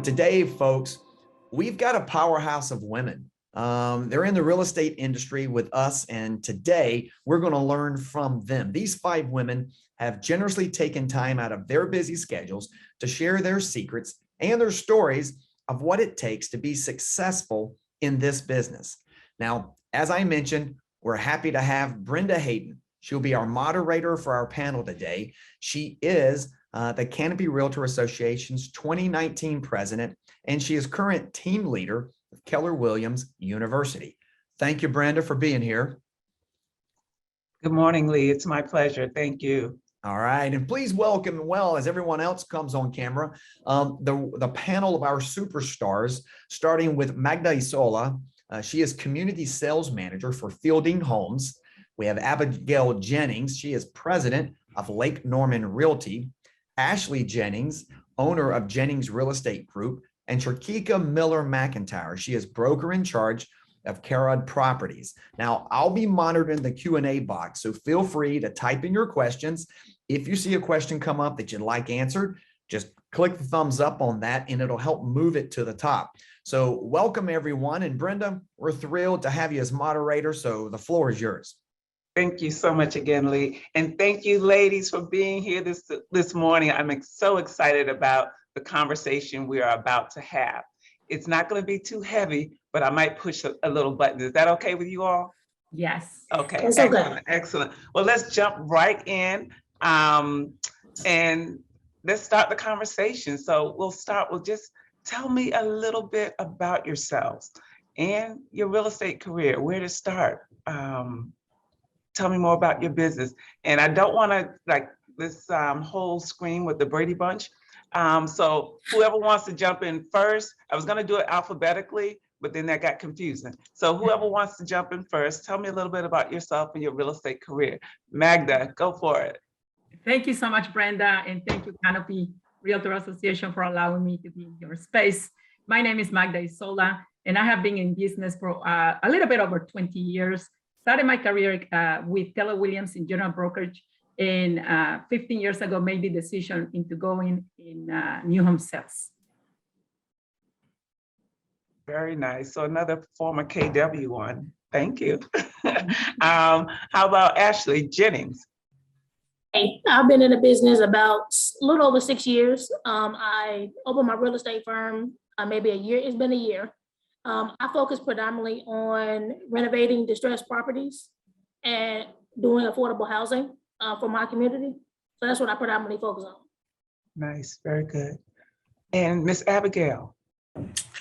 today, folks, we've got a powerhouse of women. They're in the real estate industry with us, and today we're going to learn from them. These 5 women have generously taken time out of their busy schedules to share their secrets and their stories of what it takes to be successful in this business. Now, as I mentioned, we're happy to have Brenda Hayden. She'll be our moderator for our panel today. She is the Canopy Realtor Association's 2019 president, and she is current team leader of Keller Williams University. Thank you, Brenda, for being here. Good morning, Lee. It's my pleasure. Thank you. All right, and please welcome, well, as everyone else comes on camera, the panel of our superstars, starting with Magda Esola. She is community sales manager for Fielding Homes. We have Abigail Jennings. She is president of Lake Norman Realty. Ashley Jennings, owner of Jennings Real Estate Group, and Sherkica Miller-McIntyre. She is broker in charge of Carod Properties. Now, I'll be monitoring the Q&A box, so feel free to type in your questions. If you see a question come up that you'd like answered, just click the thumbs up on that and it'll help move it to the top. So welcome, everyone. And Brenda, we're thrilled to have you as moderator, so the floor is yours. Thank you so much again, Lee. And thank you, ladies, for being here this morning. I'm so excited about the conversation we are about to have. It's not going to be too heavy, but I might push a little button. Is that okay with you all? Yes. Okay, excellent, okay. Excellent. Well, let's jump right in and let's start the conversation. So we'll start with just tell me a little bit about yourselves and your real estate career, where to start. Tell me more about your business. And I don't want to like this whole screen with the Brady Bunch. So whoever wants to jump in first, I was going to do it alphabetically, but then that got confusing. So whoever wants to jump in first, tell me a little bit about yourself and your real estate career. Magda, go for it. Thank you so much, Brenda, and thank you, Canopy Realtor Association, for allowing me to be in your space. My name is Magda Esola, and I have been in business for a little bit over 20 years. Started my career with Keller Williams in general brokerage, and 15 years ago made the decision into going in new home sales. Very nice. So another former KW one. Thank you. How about Ashley Jennings? Hey, I've been in the business about a little over 6 years. I opened my real estate firm maybe a year. It's been a year. I focus predominantly on renovating distressed properties and doing affordable housing for my community. So that's what I predominantly focus on. Nice, very good. And Miss Abigail.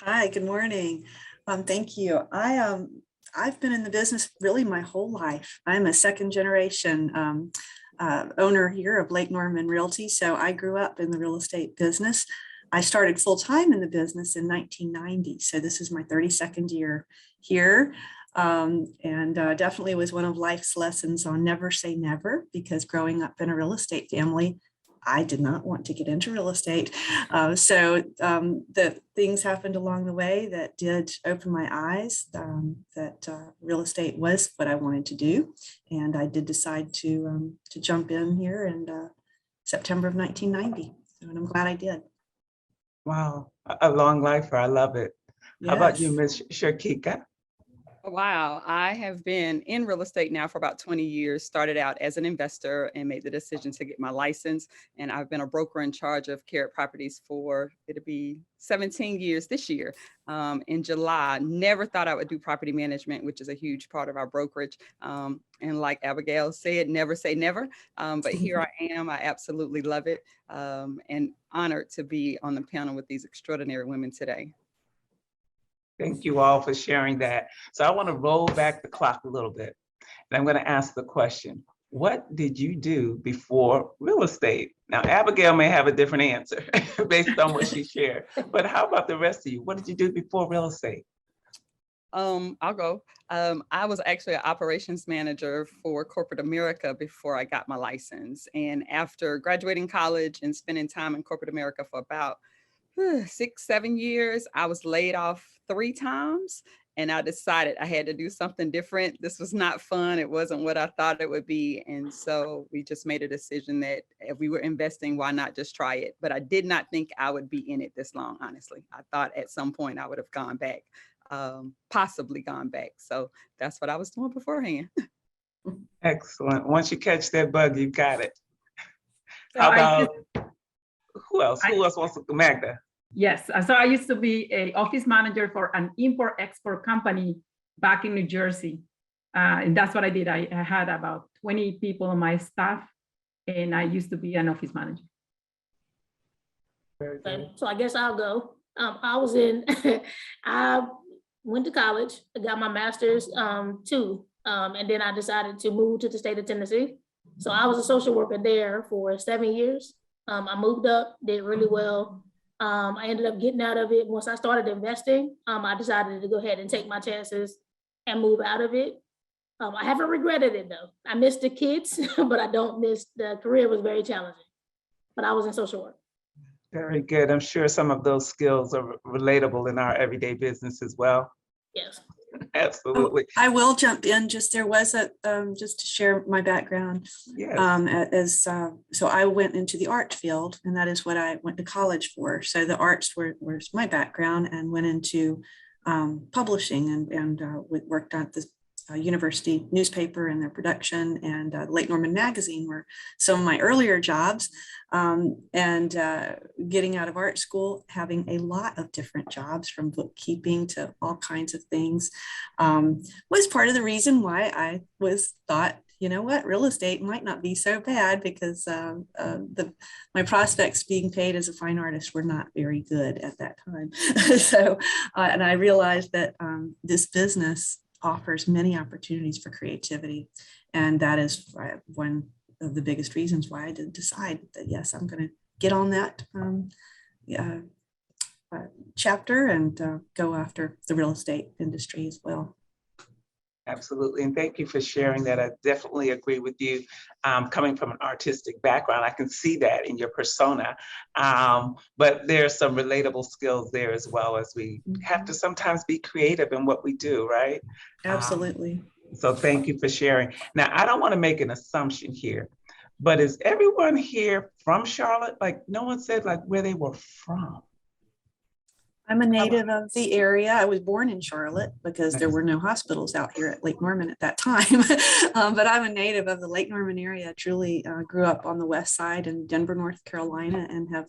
Hi, good morning. Thank you. I've been in the business really my whole life. I'm a second generation owner here of Lake Norman Realty. So I grew up in the real estate business. I started full-time in the business in 1990. So this is my 32nd year here. And definitely was one of life's lessons on never say never, because growing up in a real estate family, I did not want to get into real estate. So the things happened along the way that did open my eyes that real estate was what I wanted to do. And I did decide to jump in here in September of 1990. So, and I'm glad I did. Wow, a long lifer. I love it. Yes. How about you, Ms. Sherkica? Wow, I have been in real estate now for about 20 years, started out as an investor and made the decision to get my license. And I've been a broker in charge of Carod Properties for, it'll be 17 years this year. In July, never thought I would do property management, which is a huge part of our brokerage. And like Abigail said, never say never. But here I am. I absolutely love it and honored to be on the panel with these extraordinary women today. Thank you all for sharing that. So I want to roll back the clock a little bit. And I'm going to ask the question, what did you do before real estate? Now, Abigail may have a different answer based on what she shared, but how about the rest of you? What did you do before real estate? I'll go. I was actually an operations manager for corporate America before I got my license. And after graduating college and spending time in corporate America for about 6, 7 years, I was laid off 3 times. And I decided I had to do something different. This was not fun. It wasn't what I thought it would be. And so we just made a decision that if we were investing, why not just try it? But I did not think I would be in it this long, honestly. I thought at some point I would have gone back, possibly gone back. So that's what I was doing beforehand. Excellent. Once you catch that bug, you got it. So How I about, just- who else? Who else wants to, Magda? Yes, so I used to be an office manager for an import-export company back in New Jersey. And that's what I did. I had about 20 people on my staff, and I used to be an office manager. Very good. So I guess I'll go. I went to college, I got my master's too, and then I decided to move to the state of Tennessee. So I was a social worker there for 7 years. I moved up, did really well. I ended up getting out of it. Once I started investing, I decided to go ahead and take my chances and move out of it. I haven't regretted it though. I missed the kids, but I don't miss the career. Was very challenging, but I was in social work. Very good. I'm sure some of those skills are relatable in our everyday business as well. Yes. Absolutely. I will jump in. There was just to share my background. Yes. So I went into the art field, and that is what I went to college for. So the arts was my background, and went into publishing and worked at the university newspaper and their production, and Lake Norman magazine were some of my earlier jobs. Getting out of art school, having a lot of different jobs from bookkeeping to all kinds of things, was part of the reason why I thought, you know what, real estate might not be so bad, because my prospects being paid as a fine artist were not very good at that time. So, and I realized that this business offers many opportunities for creativity. And that is one of the biggest reasons why I did decide that, yes, I'm going to get on that chapter and go after the real estate industry as well. Absolutely. And thank you for sharing that. I definitely agree with you. Coming from an artistic background, I can see that in your persona. But there's some relatable skills there as well, as we have to sometimes be creative in what we do, right? Absolutely. So thank you for sharing. Now, I don't want to make an assumption here, but is everyone here from Charlotte? Like, no one said like where they were from. I'm a native of the area. I was born in Charlotte because there were no hospitals out here at Lake Norman at that time. But I'm a native of the Lake Norman area. Truly grew up on the west side in Denver, North Carolina, and have,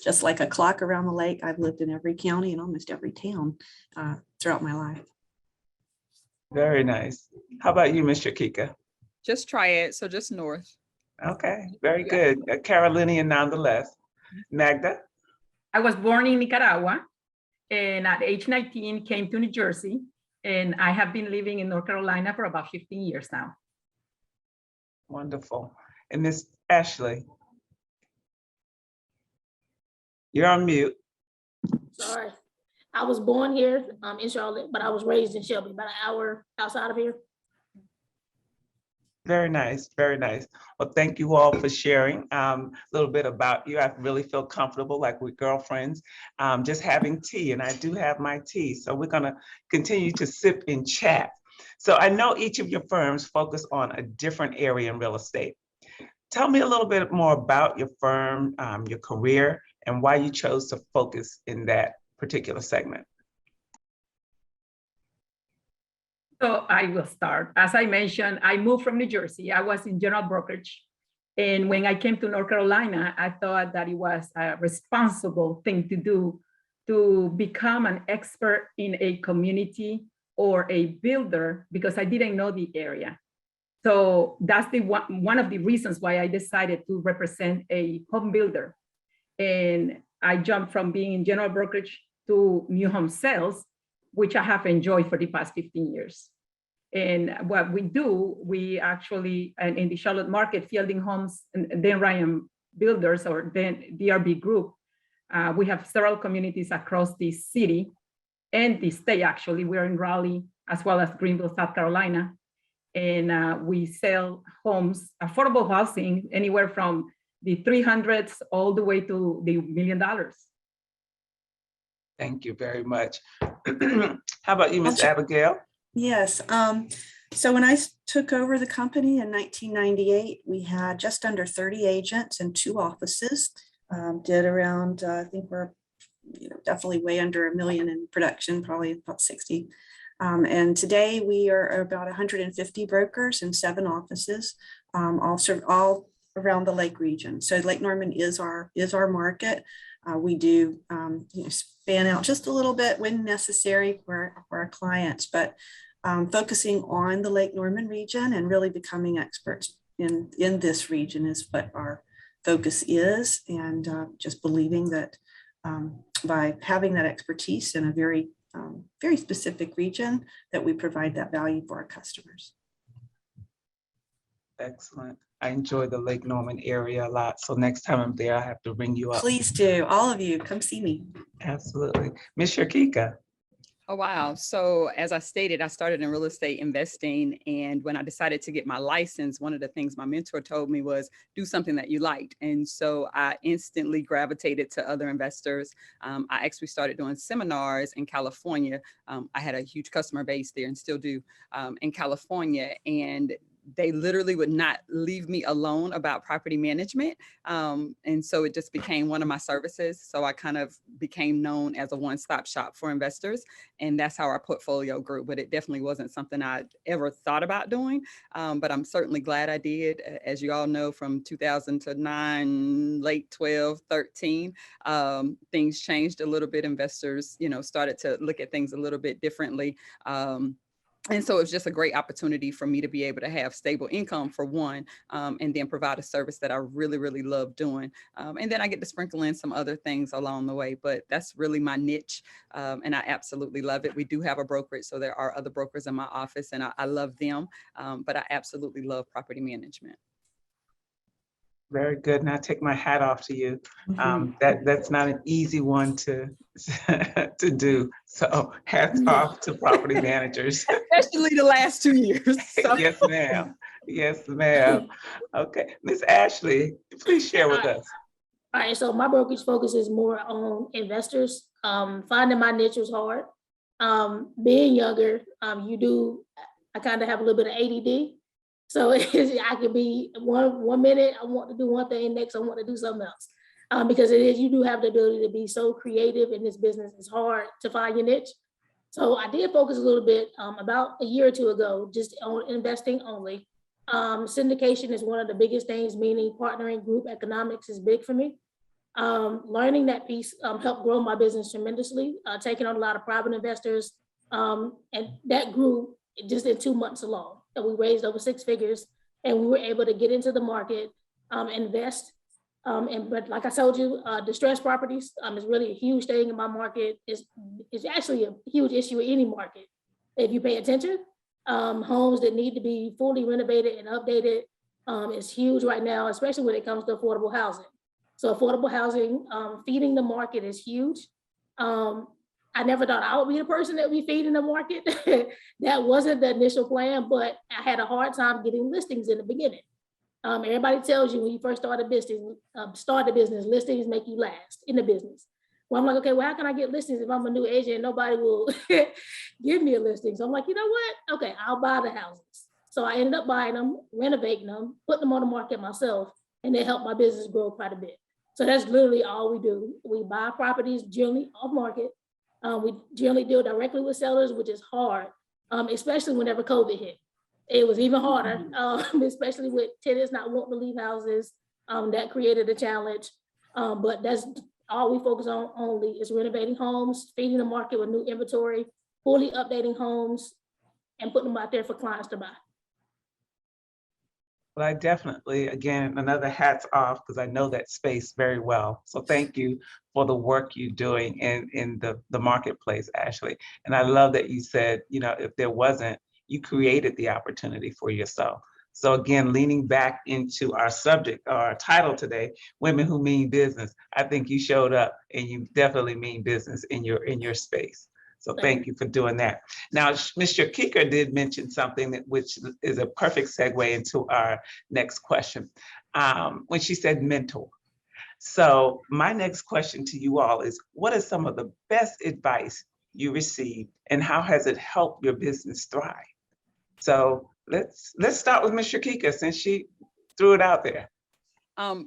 just like a clock around the lake, I've lived in every county and almost every town throughout my life. Very nice. How about you, Ms. Sherkica? Just try it. So just north. Okay, very good. Carolinian nonetheless. Magda? I was born in Nicaragua, and at age 19 came to New Jersey, and I have been living in North Carolina for about 15 years now. Wonderful. And Miss Ashley? You're on mute. Sorry. I was born here in Charlotte, but I was raised in Shelby, about an hour outside of here. Very nice, very nice. Well, thank you all for sharing a little bit about you. I really feel comfortable, like with girlfriends, just having tea, and I do have my tea. So we're gonna continue to sip and chat. So I know each of your firms focus on a different area in real estate. Tell me a little bit more about your firm, your career, and why you chose to focus in that particular segment. So I will start. As I mentioned, I moved from New Jersey. I was in general brokerage. And when I came to North Carolina, I thought that it was a responsible thing to do to become an expert in a community or a builder, because I didn't know the area. So that's one of the reasons why I decided to represent a home builder. And I jumped from being in general brokerage to new home sales, which I have enjoyed for the past 15 years. And what we do, we actually, in the Charlotte market, fielding homes, and then Ryan Builders, or then DRB Group, we have several communities across the city and the state, actually. We're in Raleigh, as well as Greenville, South Carolina. And we sell homes, affordable housing, anywhere from the 300s all the way to the $1 million. Thank you very much. How about you, Miss Abigail? Yes. So when I took over the company in 1998, we had just under 30 agents and 2 offices. Did around, I think we're definitely way under $1 million in production, probably about 60. And today we are about 150 brokers and 7 offices, all around the Lake region. So Lake Norman is our market. We do span out just a little bit when necessary for our clients, but focusing on the Lake Norman region and really becoming experts in this region is what our focus is. And just believing that by having that expertise in a very specific region, that we provide that value for our customers. Excellent. I enjoy the Lake Norman area a lot. So next time I'm there, I have to ring you up. Please do. All of you, come see me. Absolutely. Miss Sherkica. Oh, wow. So as I stated, I started in real estate investing. And when I decided to get my license, one of the things my mentor told me was do something that you liked. And so I instantly gravitated to other investors. I actually started doing seminars in California. I had a huge customer base there and still do in California. And they literally would not leave me alone about property management. And so it just became one of my services. So I kind of became known as a one-stop shop for investors. And that's how our portfolio grew. But it definitely wasn't something I ever thought about doing. But I'm certainly glad I did. As you all know, from 2009, late 12, 13, things changed a little bit. Investors, started to look at things a little bit differently. And so it's just a great opportunity for me to be able to have stable income for one, and then provide a service that I really, really love doing. And then I get to sprinkle in some other things along the way, but that's really my niche. And I absolutely love it. We do have a brokerage, so there are other brokers in my office and I love them, but I absolutely love property management. Very good. And I take my hat off to you. That's not an easy one to do. So hats off to property managers. Especially the last 2 years. So. Yes, ma'am. Yes, ma'am. Okay. Miss Ashley, please share with us. All right, so my brokerage focus is more on investors. Finding my niche was hard. Being younger, I kind of have a little bit of ADD. So I could be one minute I want to do one thing, next I want to do something else. Because you do have the ability to be so creative in this business. It's hard to find your niche. So I did focus a little bit about a year or 2 ago, just on investing only. Syndication is one of the biggest things, meaning partnering. Group economics is big for me. Learning that piece helped grow my business tremendously, taking on a lot of private investors. And that grew just in 2 months alone. And we raised over 6 figures and we were able to get into the market, invest. But like I told you, distressed properties is really a huge thing in my market. It's actually a huge issue in any market. If you pay attention, homes that need to be fully renovated and updated is huge right now, especially when it comes to affordable housing. So affordable housing, feeding the market is huge. I never thought I would be the person that we feed in the market. That wasn't the initial plan, but I had a hard time getting listings in the beginning. Everybody tells you when you first start a business, listings make you last in the business. Well, I'm like, okay, well, how can I get listings if I'm a new agent and nobody will give me a listing? So I'm like, you know what? Okay, I'll buy the houses. So I ended up buying them, renovating them, putting them on the market myself, and they helped my business grow quite a bit. So that's literally all we do. We buy properties generally off market. We generally deal directly with sellers, which is hard, especially whenever COVID hit. It was even harder, especially with tenants not wanting to leave houses. That created a challenge, but that's all we focus on only is renovating homes, feeding the market with new inventory, fully updating homes, and putting them out there for clients to buy. Well, I definitely, again, another hats off because I know that space very well. So thank you for the work you're doing in the marketplace, Ashley. And I love that you said, if there wasn't, you created the opportunity for yourself. So again, leaning back into our subject, our title today, Women Who Mean Business, I think you showed up and you definitely mean business in your space. So thank you for doing that. Now, Ms. Sherkica did mention something which is a perfect segue into our next question. When she said mentor. So my next question to you all is, what is some of the best advice you received and how has it helped your business thrive? So let's start with Ms. Sherkica since she threw it out there.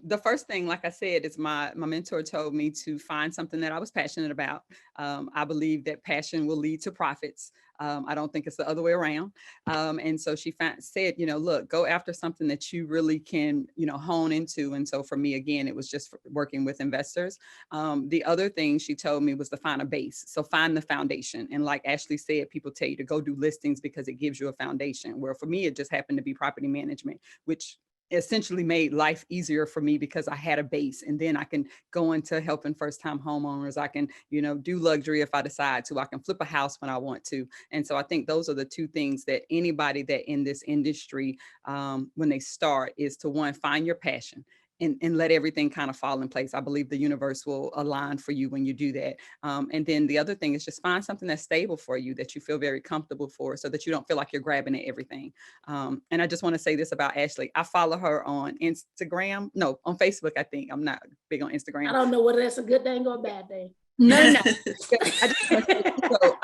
The first thing, like I said, is my mentor told me to find something that I was passionate about. I believe that passion will lead to profits. I don't think it's the other way around. And so she said, look, go after something that you really can, hone into. And so for me, again, it was just working with investors. The other thing she told me was to find a base. So find the foundation. And like Ashley said, people tell you to go do listings because it gives you a foundation. Where for me, it just happened to be property management, which essentially made life easier for me because I had a base, and then I can go into helping first-time homeowners. I can, do luxury if I decide to. I can flip a house when I want to. And so I think those are the two things that anybody that in this industry, when they start, is to, one, find your passion. And let everything kind of fall in place. I believe the universe will align for you when you do that. And then the other thing is just find something that's stable for you, that you feel very comfortable for, so that you don't feel like you're grabbing at everything. And I just want to say this about Ashley. I follow her on Instagram. No, on Facebook, I think. I'm not big on Instagram. I don't know whether that's a good thing or a bad thing. No.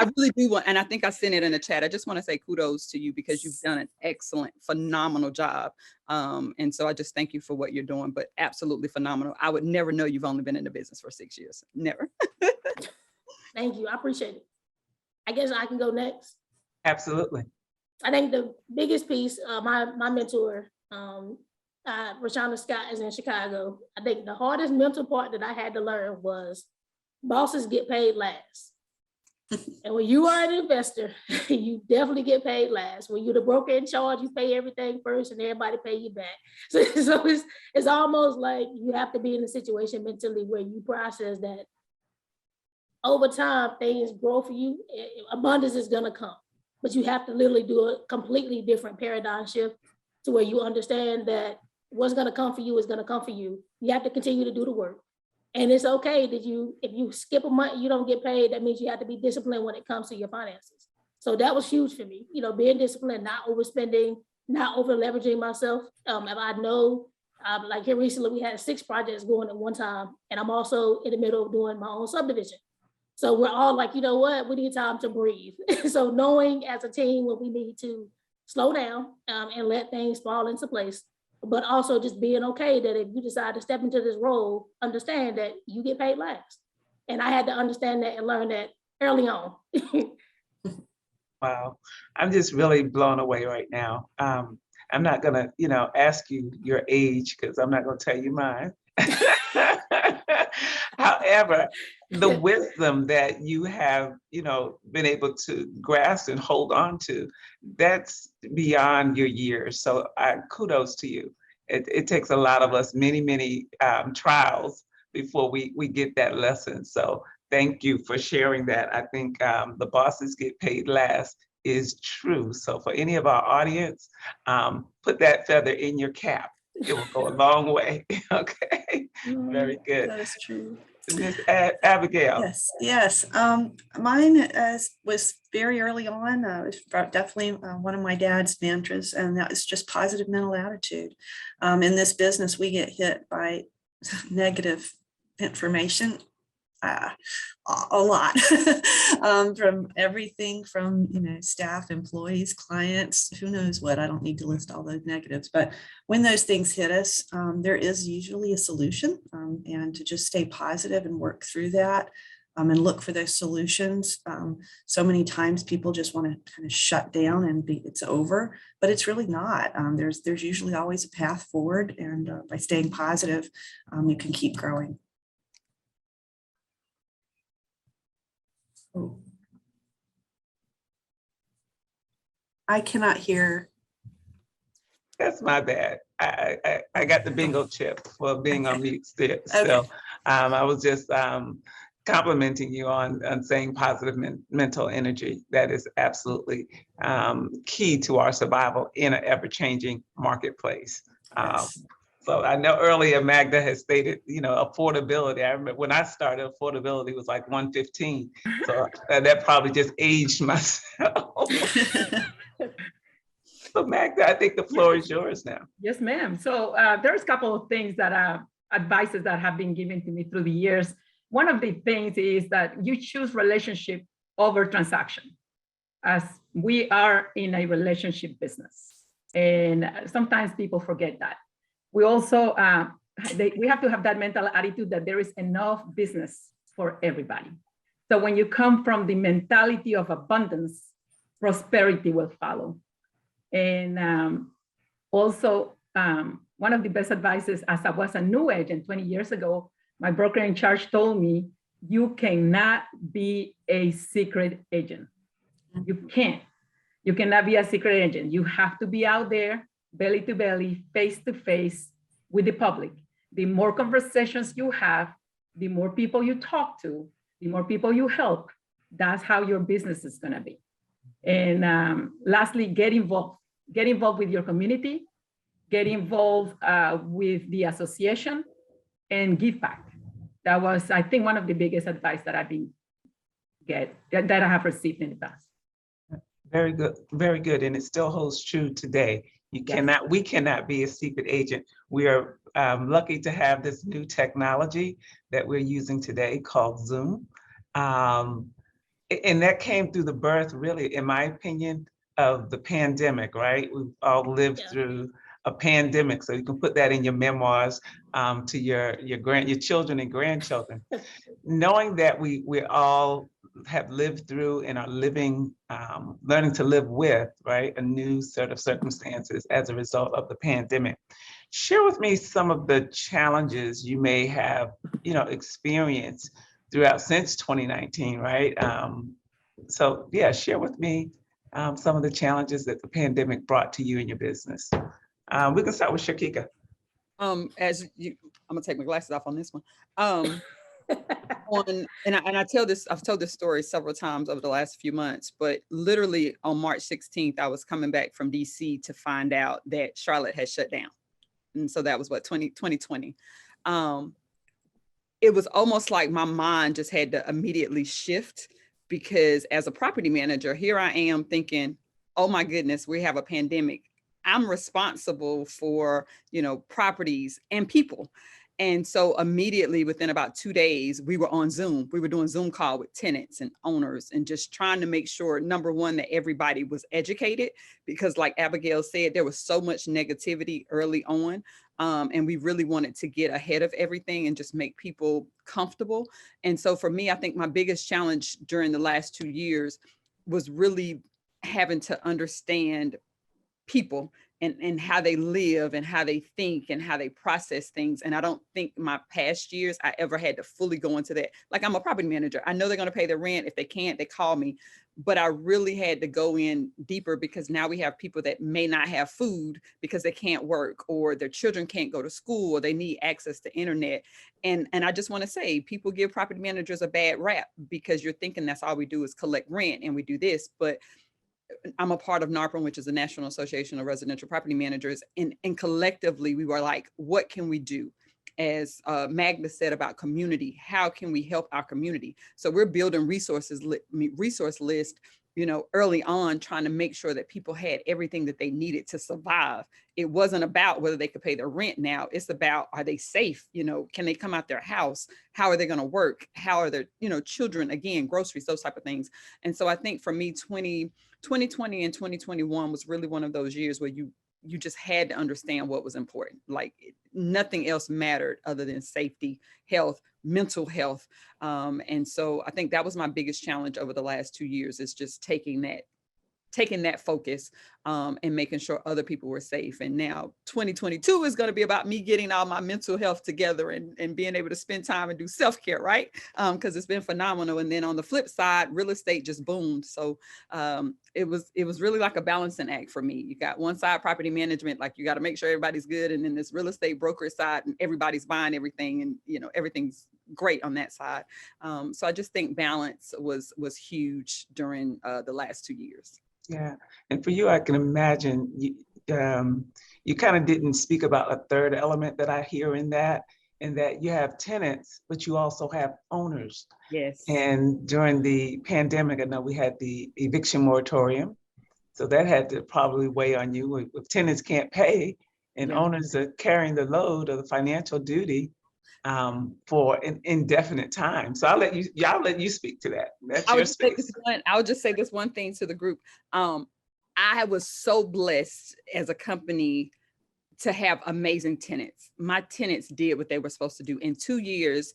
I really do want, and I think I sent it in the chat. I just want to say kudos to you because you've done an excellent, phenomenal job. And so I just thank you for what you're doing, but absolutely phenomenal. I would never know you've only been in the business for 6 years. Never. Thank you. I appreciate it. I guess I can go next. Absolutely. I think the biggest piece, my mentor, Rashonda Scott, is in Chicago. I think the hardest mental part that I had to learn was bosses get paid last. And when you are an investor, you definitely get paid last. When you're the broker in charge, you pay everything first and everybody pay you back. So it's almost like you have to be in a situation mentally where you process that over time, things grow for you. Abundance is gonna come, but you have to literally do a completely different paradigm shift to where you understand that what's gonna come for you is gonna come for you. You have to continue to do the work. And it's okay that if you skip a month, you don't get paid. That means you have to be disciplined when it comes to your finances. So that was huge for me, being disciplined, not overspending, not over leveraging myself. If I know, like here recently, we had 6 projects going at one time, and I'm also in the middle of doing my own subdivision. So we're all like, you know what, we need time to breathe. So knowing as a team when we need to slow down and let things fall into place, but also just being okay that if you decide to step into this role, understand that you get paid last. And I had to understand that and learn that early on. Wow. I'm just really blown away right now. I'm not gonna, ask you your age because I'm not gonna tell you mine. However, the wisdom that you have, been able to grasp and hold on to, that's beyond your years. So kudos to you. It takes a lot of us, many trials before we get that lesson. So thank you for sharing that. I think the bosses get paid last is true. So for any of our audience, put that feather in your cap. It will go a long way. Okay, very good. That is true. Ms. Abigail. Yes. Mine was very early on. It was definitely one of my dad's mantras, and that was just positive mental attitude. In this business, we get hit by negative information a lot from everything from staff, employees, clients, who knows what. I don't need to list all those negatives, but when those things hit us, there is usually a solution, and to just stay positive and work through that and look for those solutions. So many times people just want to kind of shut down and it's over, but it's really not. There's usually always a path forward, and by staying positive, you can keep growing. Oh. I cannot hear. That's my bad. I got the bingo chip for being on mute still. Okay. So I was just complimenting you on saying positive mental energy. That is absolutely key to our survival in an ever-changing marketplace. Yes. So I know earlier Magda has stated, affordability. I remember when I started, affordability was like 115. So that probably just aged myself. So Magda, I think the floor is yours now. Yes, ma'am. So there's a couple of things that advices that have been given to me through the years. One of the things is that you choose relationship over transaction, as we are in a relationship business. And sometimes people forget that. We also, we have to have that mental attitude that there is enough business for everybody. So when you come from the mentality of abundance, prosperity will follow. And also, one of the best advices, as I was a new agent 20 years ago, my broker in charge told me, you cannot be a secret agent. You can't. You cannot be a secret agent. You have to be out there, belly to belly, face to face with the public. The more conversations you have, the more people you talk to, the more people you help. That's how your business is going to be. And lastly, get involved. Get involved with your community. Get involved with the association, and give back. That was, I think, one of the biggest advice that I've been that I have received in the past. Very good, very good. And it still holds true today. You cannot, we cannot be a secret agent. We are lucky to have this new technology that we're using today called Zoom. And that came through the birth, really, in my opinion, of the pandemic, right? We've all lived through a pandemic, so you can put that in your memoirs to your children and grandchildren. Knowing that we all have lived through and are living, learning to live with, right, a new set of circumstances as a result of the pandemic. Share with me some of the challenges you may have, experienced throughout since 2019, right? So yeah, share with me some of the challenges that the pandemic brought to you in your business. We can start with Sherkica. I'm gonna take my glasses off on this one. I've told this story several times over the last few months, but literally on March 16th, I was coming back from DC to find out that Charlotte had shut down. And so that was 2020. It was almost like my mind just had to immediately shift, because as a property manager, here I am thinking, oh my goodness, we have a pandemic. I'm responsible for, properties and people. And so immediately within about 2 days, we were on Zoom. We were doing Zoom call with tenants and owners and just trying to make sure, number one, that everybody was educated, because like Abigail said, there was so much negativity early on. And we really wanted to get ahead of everything and just make people comfortable. And so for me, I think my biggest challenge during the last 2 years was really having to understand people and how they live and how they think and how they process things. And I don't think my past years I ever had to fully go into that. Like, I'm a property manager. I know they're going to pay their rent. If they can't, they call me. But I really had to go in deeper, because now we have people that may not have food because they can't work, or their children can't go to school, or they need access to internet. And I just want to say, people give property managers a bad rap because you're thinking that's all we do is collect rent and we do this. But I'm a part of NARPM, which is the National Association of Residential Property Managers. And collectively, we were like, what can we do? As Magda said about community, how can we help our community? So we're building resource list, early on, trying to make sure that people had everything that they needed to survive. It wasn't about whether they could pay their rent now. It's about, are they safe? Can they come out their house? How are they going to work? How are their, children, again, groceries, those type of things. And so I think for me, 2020 and 2021 was really one of those years where you just had to understand what was important. Like, nothing else mattered other than safety, health, mental health. And so I think that was my biggest challenge over the last 2 years, is just taking that focus and making sure other people were safe. And now 2022 is going to be about me getting all my mental health together and being able to spend time and do self-care, right? Because it's been phenomenal. And then on the flip side, real estate just boomed. So it was really like a balancing act for me. You got one side, property management, like you got to make sure everybody's good. And then this real estate brokerage side, and everybody's buying everything, and everything's great on that side. So I just think balance was huge during the last 2 years. Yeah, and for you, I can imagine you kind of didn't speak about a third element that I hear in that you have tenants, but you also have owners. Yes. And during the pandemic, I know we had the eviction moratorium, so that had to probably weigh on you. If tenants can't pay and owners are carrying the load of the financial duty, for an indefinite time. So I'll let you speak to that. That's your space. I'll just say this one thing to the group. I was so blessed as a company to have amazing tenants. My tenants did what they were supposed to do. In 2 years,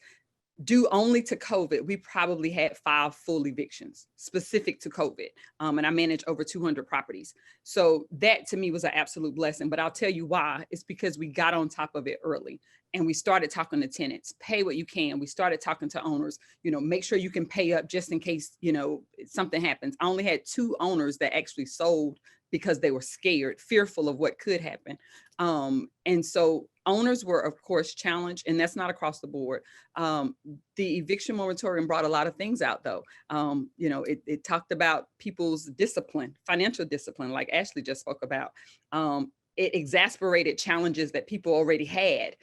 due only to COVID, we probably had 5 full evictions specific to COVID. And I managed over 200 properties. So that to me was an absolute blessing. But I'll tell you why. It's because we got on top of it early and we started talking to tenants, pay what you can. We started talking to owners, make sure you can pay up just in case, something happens. I only had 2 owners that actually sold because they were scared, fearful of what could happen. And so owners were, of course, challenged, and that's not across the board. The eviction moratorium brought a lot of things out, though. It talked about people's discipline, financial discipline, like Ashley just spoke about. It exasperated challenges that people already had.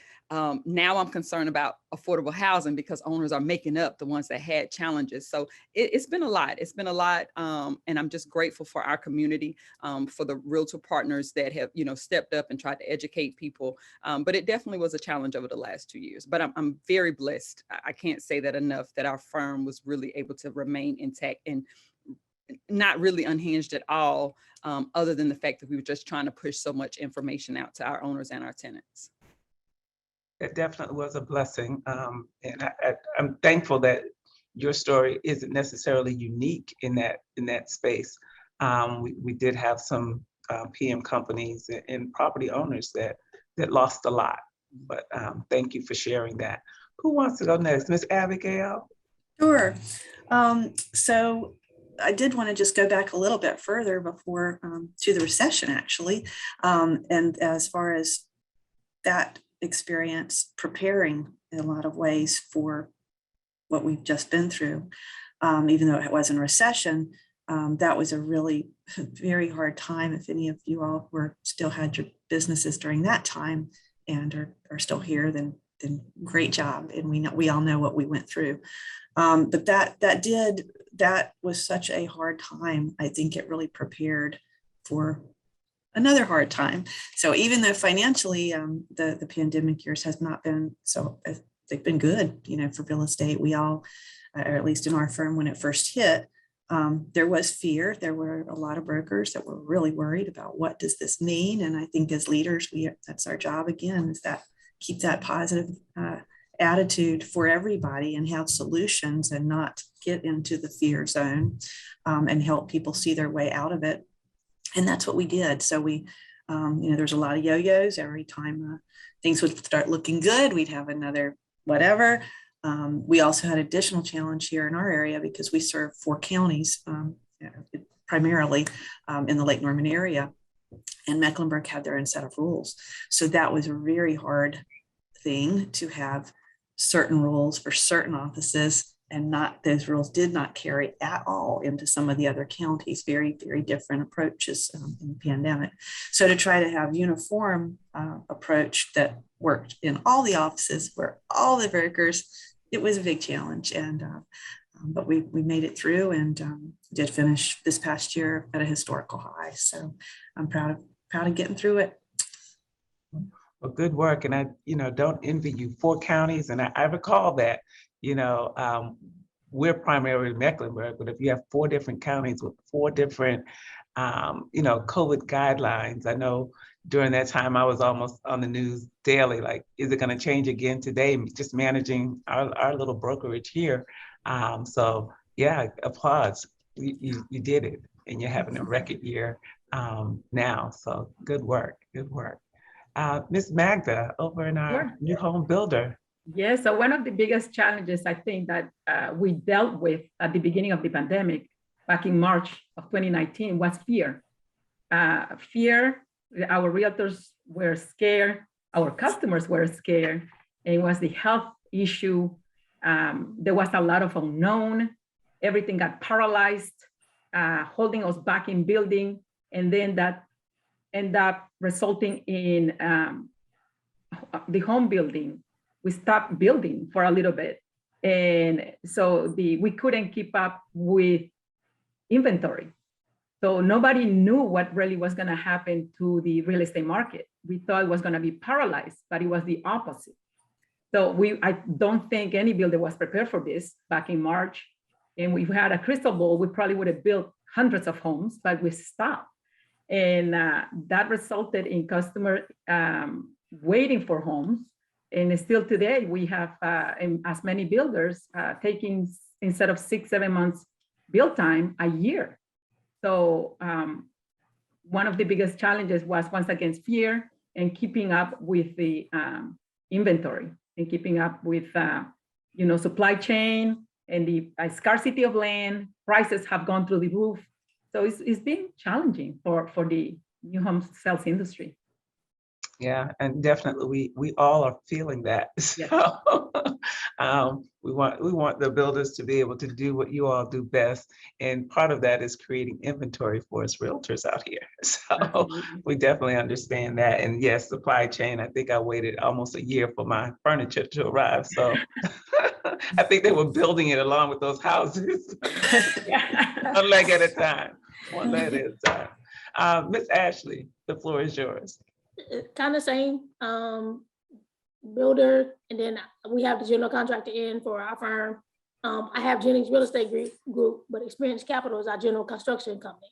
Now I'm concerned about affordable housing because owners are making up the ones that had challenges. So it's been a lot. It's been a lot. And I'm just grateful for our community, for the realtor partners that have, stepped up and tried to educate people. But it definitely was a challenge over the last 2 years. But I'm very blessed. I can't say that enough, that our firm was really able to remain intact and not really unhinged at all, other than the fact that we were just trying to push so much information out to our owners and our tenants. It definitely was a blessing. And I'm thankful that your story isn't necessarily unique in that space. We did have some PM companies and property owners that lost a lot, but thank you for sharing that. Who wants to go next? Miss Abigail? Sure. So I did want to just go back a little bit further before to the recession, actually. And as far as that experience preparing in a lot of ways for what we've just been through, even though it wasn't a recession, that was a really very hard time. If any of you all still had your businesses during that time and are still here, then great job. And we all know what we went through. But that was such a hard time. I think it really prepared for another hard time. So even though financially the pandemic years has not been they've been good, for real estate. We all, or at least in our firm, when it first hit, there was fear. There were a lot of brokers that were really worried about what does this mean. And I think as leaders, that's our job again, is that keep that positive attitude for everybody and have solutions and not get into the fear zone, and help people see their way out of it. And that's what we did. So we, there's a lot of yo-yos. Every time things would start looking good, we'd have another whatever. We also had additional challenge here in our area because we serve 4 counties, primarily in the Lake Norman area, and Mecklenburg had their own set of rules. So that was a very hard thing to have certain rules for certain offices, and those rules did not carry at all into some of the other counties. Very, very different approaches in the pandemic. So to try to have uniform approach that worked in all the offices for all the brokers, it was a big challenge. And but we made it through and did finish this past year at a historical high. So I'm proud of getting through it. Well, good work. And I, don't envy you. 4 counties. And I recall that, we're primarily Mecklenburg, but if you have 4 different counties with 4 different, COVID guidelines, I know during that time I was almost on the news daily, like, is it going to change again today? Just managing our little brokerage here. So yeah, applause. You did it, and you're having a record year now. So good work. Good work. Miss Magda over in our new home builder. Yes, so one of the biggest challenges I think that we dealt with at the beginning of the pandemic back in March of 2019 was fear. Fear, our realtors were scared, our customers were scared, and it was the health issue. There was a lot of unknown, everything got paralyzed, holding us back in building, and then that ended up resulting in the home building. We stopped building for a little bit. And so we couldn't keep up with inventory. So nobody knew what really was gonna happen to the real estate market. We thought it was gonna be paralyzed, but it was the opposite. So I don't think any builder was prepared for this back in March. And we had a crystal ball, we probably would have built hundreds of homes, but we stopped. And that resulted in customer waiting for homes. And still today, we have as many builders taking, instead of 6-7 months build time, a year. So one of the biggest challenges was, once again, fear and keeping up with the inventory and keeping up with supply chain and the scarcity of land. Prices have gone through the roof. So it's been challenging for the new home sales industry. Yeah, and definitely we all are feeling that. Yes. So we want the builders to be able to do what you all do best, and part of that is creating inventory for us realtors out here. So Absolutely. we definitely understand that. And yes, supply chain. I think I waited almost a year for my furniture to arrive. So I think they were building it along with those houses, one leg at a time. One leg at a time. Miss Ashley, the floor is yours. Kind of same builder, and then we have the general contractor in for our firm. I have Jennings Real Estate Group, but Experience Capital is our general construction company.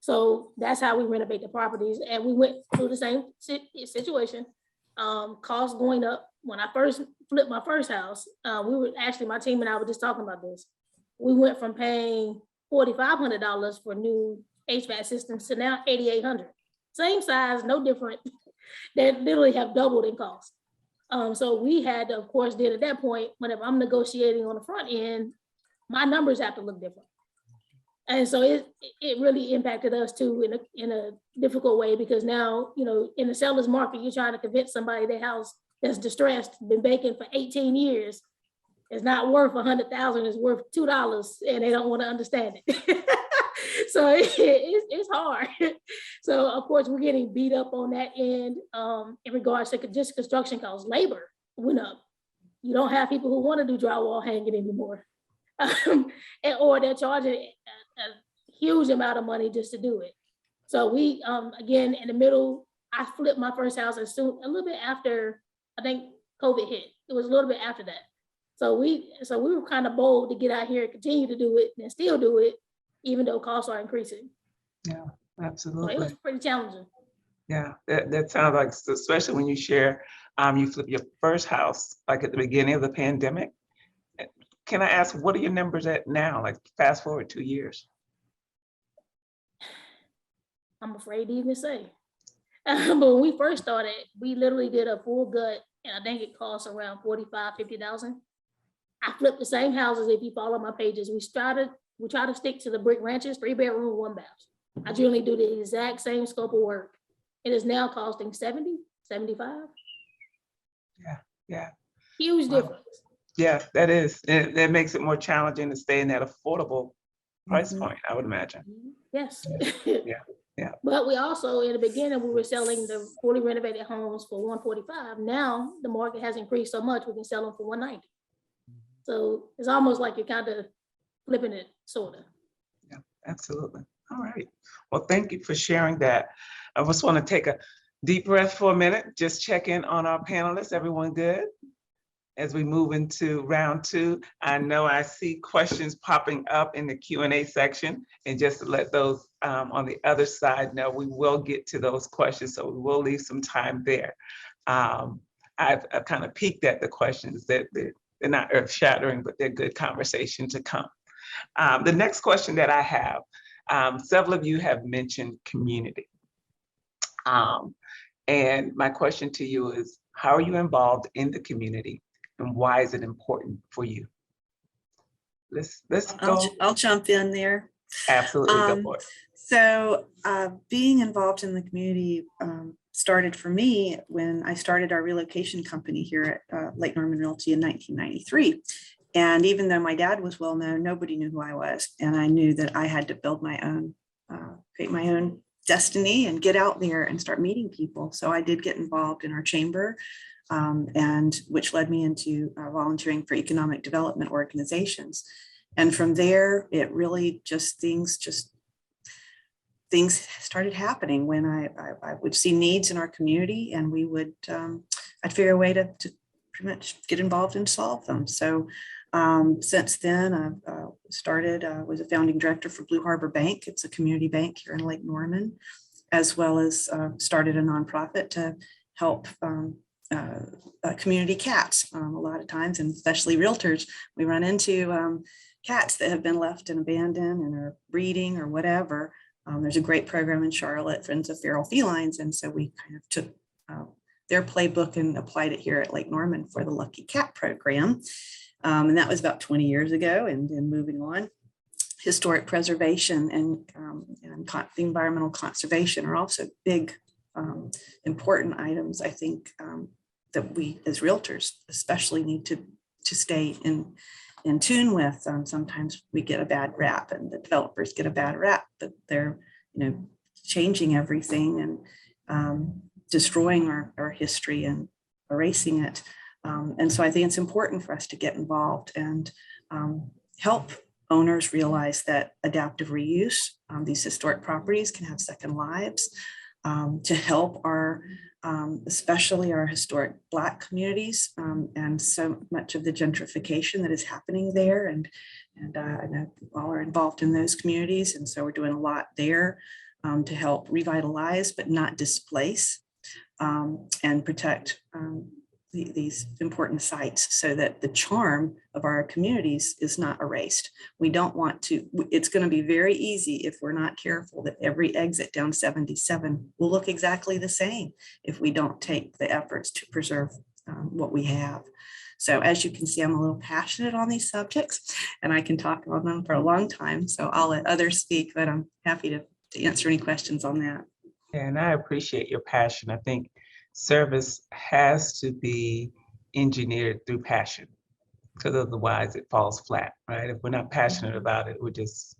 So that's how we renovate the properties, and we went through the same situation. Costs going up. When I first flipped my first house, my team and I were just talking about this. We went from paying $4,500 for new HVAC systems to now $8,800. Same size, no different. They literally have doubled in cost. So we had to, of course, at that point, whenever I'm negotiating on the front end, my numbers have to look different. And so it really impacted us too in a difficult way, because now, in the seller's market, you're trying to convince somebody their house that's distressed, been vacant for 18 years, is not worth $100,000, it's worth $2, and they don't want to understand it. So it's hard. So of course we're getting beat up on that end in regards to just construction costs. Labor went up. You don't have people who want to do drywall hanging anymore, or they're charging a huge amount of money just to do it. So we again, in the middle, I flipped my first house a little bit after, I think COVID hit. It was a little bit after that. So we were kind of bold to get out here and continue to do it and still do it, even though costs are increasing. Yeah, absolutely. So it was pretty challenging. Yeah, that sounds like, especially when you share, you flip your first house, like at the beginning of the pandemic. Can I ask, what are your numbers at now? Like fast forward 2 years. I'm afraid to even say. But when we first started, we literally did a full gut, and I think it cost around $45,000-$50,000. I flipped the same houses. If you follow my pages, we try to stick to the brick ranches, 3-bedroom, 1 bath. I generally do the exact same scope of work. It is now costing $70,000, $75,000. Yeah. Huge difference. Yeah, that is. That makes it more challenging to stay in that affordable price point, I would imagine. Yes. Yeah. But we also, in the beginning, we were selling the fully renovated homes for $145,000. Now the market has increased so much, we can sell them for $190,000. So it's almost like you're kind of flipping it, sort of. Yeah, absolutely. All right. Well, thank you for sharing that. I just want to take a deep breath for a minute, just check in on our panelists. Everyone good? As we move into round 2, I know I see questions popping up in the Q&A section, and just to let those on the other side know, we will get to those questions, so we will leave some time there. I've kind of peeked at the questions that they're not earth-shattering, but they're good conversation to come. The next question that I have, several of you have mentioned community. And my question to you is, how are you involved in the community, and why is it important for you? Let's go. I'll jump in there. Absolutely, go for it. So being involved in the community started for me when I started our relocation company here at Lake Norman Realty in 1993. And even though my dad was well known, nobody knew who I was. And I knew that I had to build my own, create my own destiny and get out there and start meeting people. So I did get involved in our chamber, and which led me into volunteering for economic development organizations. And from there, it really things started happening when I would see needs in our community, and we would, I'd figure a way to pretty much get involved and solve them. So since then, I've was a founding director for Blue Harbor Bank. It's a community bank here in Lake Norman, as well as started a nonprofit to help community cats. A lot of times, and especially realtors, we run into cats that have been left and abandoned and are breeding or whatever. There's a great program in Charlotte, Friends of Feral Felines. And so we kind of took their playbook and applied it here at Lake Norman for the Lucky Cat program. And that was about 20 years ago. And then moving on, historic preservation and the environmental conservation are also big, important items, I think, that we as realtors especially need to stay in tune with. Sometimes we get a bad rap and the developers get a bad rap, but they're, changing everything and destroying our history and erasing it. And so I think it's important for us to get involved and help owners realize that adaptive reuse, these historic properties can have second lives, to help our especially our historic Black communities, and so much of the gentrification that is happening there. And I know you all are involved in those communities. And so we're doing a lot there to help revitalize, but not displace, and protect these important sites so that the charm of our communities is not erased. We don't want to, it's going to be very easy if we're not careful that every exit down 77 will look exactly the same if we don't take the efforts to preserve what we have. So as you can see, I'm a little passionate on these subjects and I can talk on them for a long time. So I'll let others speak, but I'm happy to answer any questions on that. And I appreciate your passion. I think service has to be engineered through passion, because otherwise it falls flat, right? If we're not passionate about it, we're just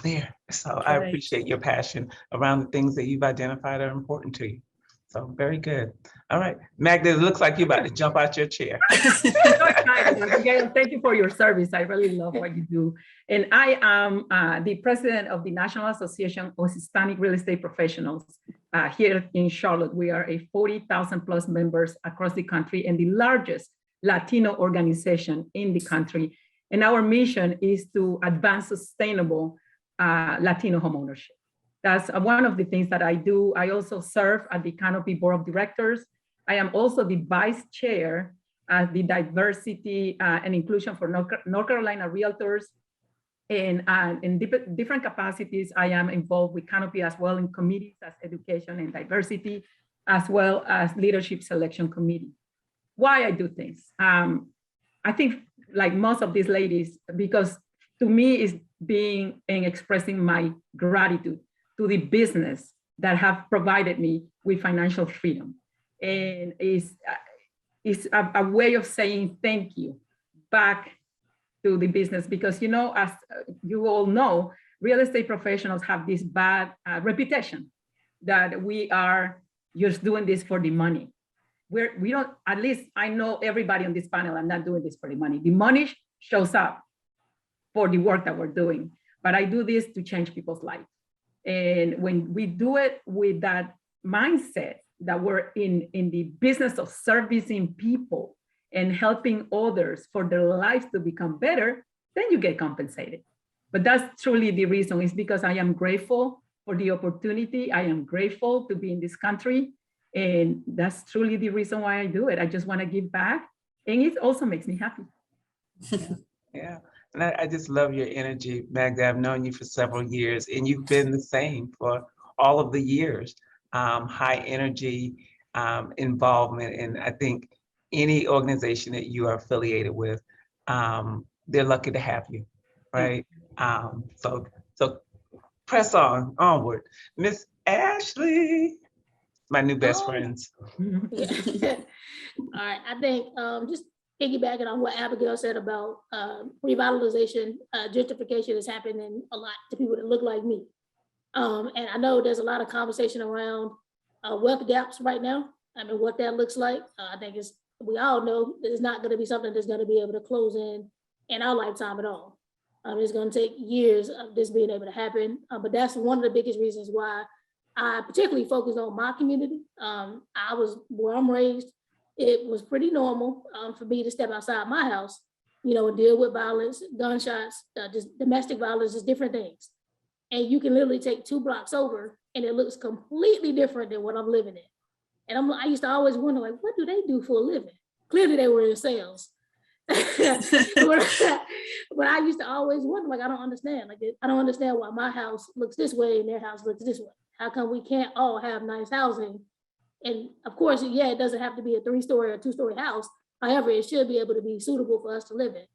there. So I appreciate your passion around the things that you've identified are important to you. So very good. All right, Magda, it looks like you're about to jump out your chair. Again, thank you for your service. I really love what you do. And I am the president of the National Association of Hispanic Real Estate Professionals here in Charlotte. We are a 40,000 plus members across the country and the largest Latino organization in the country. And our mission is to advance sustainable Latino homeownership. That's one of the things that I do. I also serve at the Canopy Board of Directors. I am also the vice chair at the Diversity and Inclusion for North Carolina Realtors. And in different capacities, I am involved with Canopy as well in committees as education and diversity, as well as leadership selection committee. Why I do things? I think like most of these ladies, because to me is being and expressing my gratitude to the business that have provided me with financial freedom. And is a way of saying thank you back to the business, because, as you all know, real estate professionals have this bad reputation that we are just doing this for the money. We don't, at least I know everybody on this panel, I'm not doing this for the money. The money shows up for the work that we're doing, but I do this to change people's lives. And when we do it with that mindset that we're in the business of servicing people and helping others for their lives to become better, then you get compensated. But that's truly the reason, is because I am grateful for the opportunity. I am grateful to be in this country. And that's truly the reason why I do it. I just want to give back. And it also makes me happy. Yeah. And I just love your energy, Magda. I've known you for several years and you've been the same for all of the years. High energy, involvement. And I think any organization that you are affiliated with, they're lucky to have you, right? So press onward. Miss Ashley, my new best friends. Yeah. All right, I think just piggybacking on what Abigail said about revitalization, gentrification is happening a lot to people that look like me. And I know there's a lot of conversation around wealth gaps right now. I mean, what that looks like. I think we all know that it's not going to be something that's going to be able to close in our lifetime at all. It's going to take years of this being able to happen. But that's one of the biggest reasons why I particularly focus on my community. I was where I'm raised. it was pretty normal for me to step outside my house, and deal with violence, gunshots, just domestic violence, just different things. And you can literally take 2 blocks over and it looks completely different than what I'm living in. And I used to always wonder, like, what do they do for a living? Clearly they were in sales. But I used to always wonder, like, I don't understand. Like, I don't understand why my house looks this way and their house looks this way. How come we can't all have nice housing? And of course, yeah, it doesn't have to be a 3-story or 2-story house. However, it should be able to be suitable for us to live in.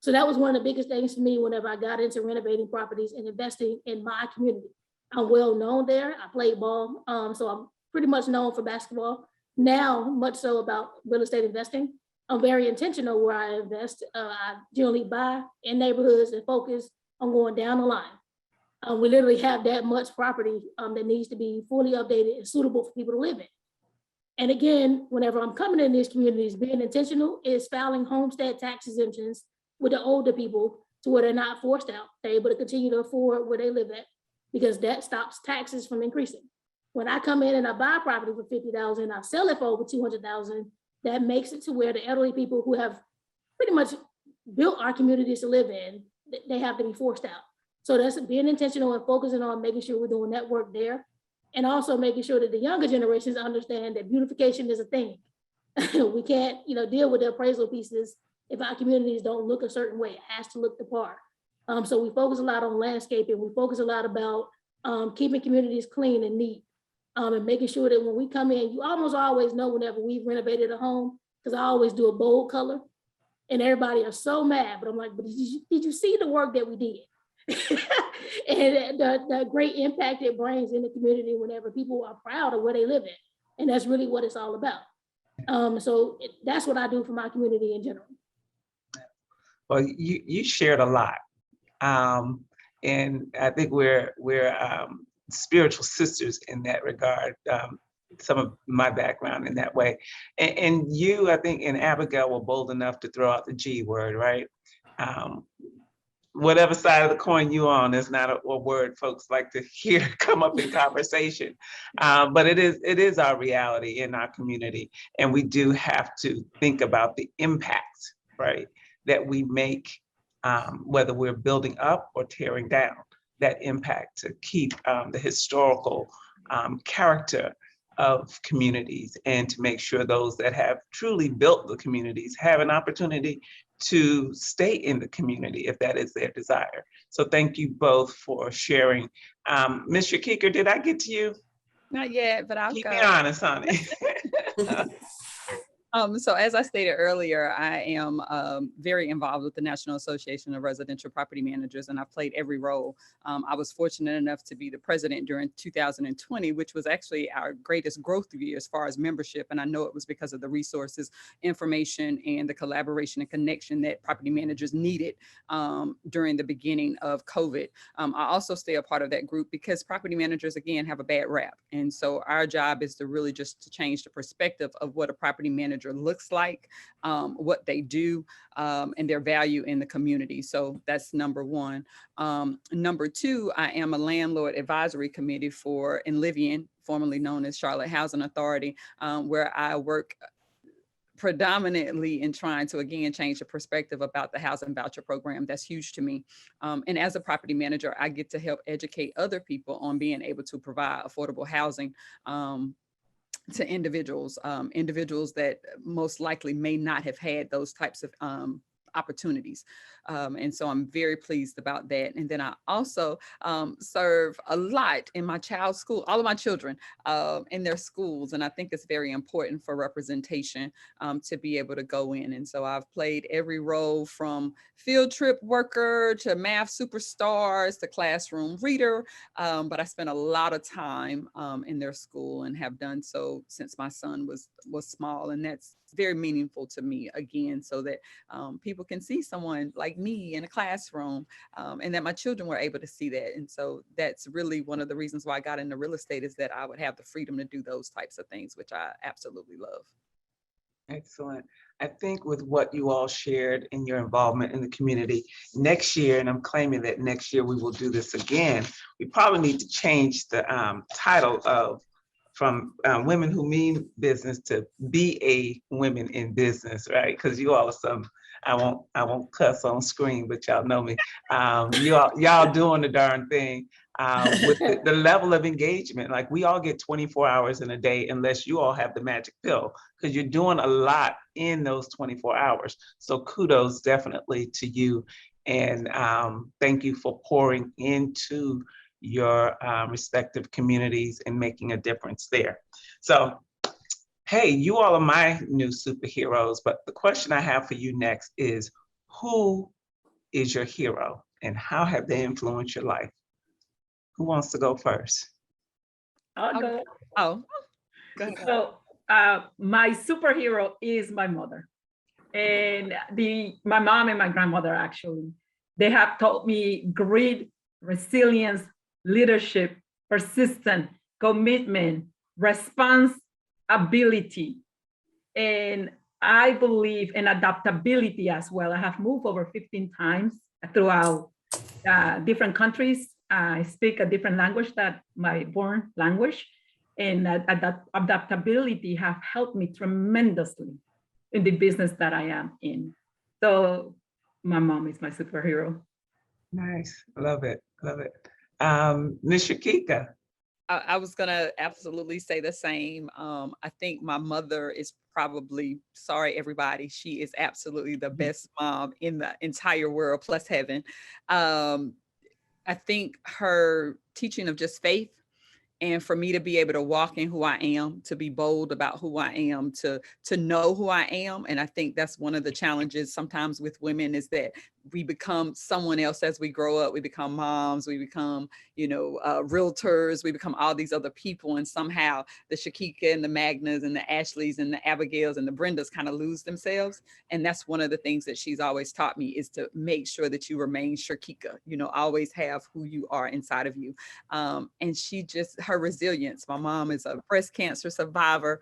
So that was one of the biggest things for me whenever I got into renovating properties and investing in my community. I'm well known there. I played ball, so I'm pretty much known for basketball. Now, much so about real estate investing. I'm very intentional where I invest. I generally buy in neighborhoods and focus on going down the line. We literally have that much property that needs to be fully updated and suitable for people to live in. And again, whenever I'm coming in these communities, being intentional is filing homestead tax exemptions with the older people to where they're not forced out. They're able to continue to afford where they live at, because that stops taxes from increasing. When I come in and I buy property for $50,000, I sell it for over $200,000, that makes it to where the elderly people who have pretty much built our communities to live in, they have to be forced out. So that's being intentional and focusing on making sure we're doing that work there. And also making sure that the younger generations understand that beautification is a thing. We can't, deal with the appraisal pieces if our communities don't look a certain way. It has to look the part. So we focus a lot on landscaping. We focus a lot about keeping communities clean and neat, and making sure that when we come in, you almost always know whenever we've renovated a home, because I always do a bold color, and everybody are so mad. But I'm like, but did you see the work that we did? And the great impact it brings in the community whenever people are proud of where they live in. And that's really what it's all about. So that's what I do for my community in general. Well, you shared a lot. And I think we're spiritual sisters in that regard. Some of my background in that way. And you, I think, and Abigail were bold enough to throw out the G word, right? Whatever side of the coin you on is not a word folks like to hear come up in conversation. But it is our reality in our community. And we do have to think about the impact, right, that we make, whether we're building up or tearing down, that impact to keep the historical character of communities, and to make sure those that have truly built the communities have an opportunity to stay in the community if that is their desire. So thank you both for sharing. Ms. Sherkica, did I get to you? Not yet, but I'll Keep go. me honest, honey. So as I stated earlier, I am very involved with the National Association of Residential Property Managers, and I've played every role. I was fortunate enough to be the president during 2020, which was actually our greatest growth year as far as membership. And I know it was because of the resources, information, and the collaboration and connection that property managers needed during the beginning of COVID. I also stay a part of that group because property managers, again, have a bad rap. And so our job is to really just to change the perspective of what a property manager looks like, what they do, and their value in the community. So that's number one. Number two, I am a landlord advisory committee for Enlivian, formerly known as Charlotte Housing Authority, where I work predominantly in trying to, again, change the perspective about the housing voucher program. That's huge to me. And as a property manager, I get to help educate other people on being able to provide affordable housing to individuals, individuals that most likely may not have had those types of opportunities. And so I'm very pleased about that. And then I also serve a lot in my child's school, all of my children in their schools. And I think it's very important for representation to be able to go in. And so I've played every role from field trip worker to math superstars to classroom reader. But I spent a lot of time in their school and have done so since my son was small. And that's very meaningful to me, again, so that people can see someone like me in a classroom, and that my children were able to see that. And so that's really one of the reasons why I got into real estate, is that I would have the freedom to do those types of things, which I absolutely love. Excellent. I think with what you all shared in your involvement in the community, next year, and I'm claiming that next year we will do this again, we probably need to change the title of from women who mean business to be a women in business, right? Because you all are some, I won't cuss on screen, but y'all know me. Y'all doing the darn thing with the level of engagement. Like we all get 24 hours in a day unless you all have the magic pill, because you're doing a lot in those 24 hours. So kudos definitely to you. And thank you for pouring into your respective communities and making a difference there. So, hey, you all are my new superheroes, but the question I have for you next is, who is your hero and how have they influenced your life? Who wants to go first? I'll go. Oh, go ahead. So my superhero is my mother. And my mom and my grandmother, actually, they have taught me grit, resilience, leadership, persistence, commitment, responsibility. And I believe in adaptability as well. I have moved over 15 times throughout different countries. I speak a different language than my born language. And that adaptability have helped me tremendously in the business that I am in. So my mom is my superhero. Nice, love it, love it. Ms. Sherkica. I was gonna absolutely say the same. I think my mother is probably, sorry everybody, she is absolutely the best mom in the entire world, plus heaven. I think her teaching of just faith, and for me to be able to walk in who I am, to be bold about who I am, to know who I am. And I think that's one of the challenges sometimes with women, is that we become someone else as we grow up. We become moms, we become, realtors, we become all these other people. And somehow the Sherkica and the Magnas and the Ashleys and the Abigails and the Brendas kind of lose themselves. And that's one of the things that she's always taught me, is to make sure that you remain Sherkica, always have who you are inside of you. And she just, her resilience. My mom is a breast cancer survivor.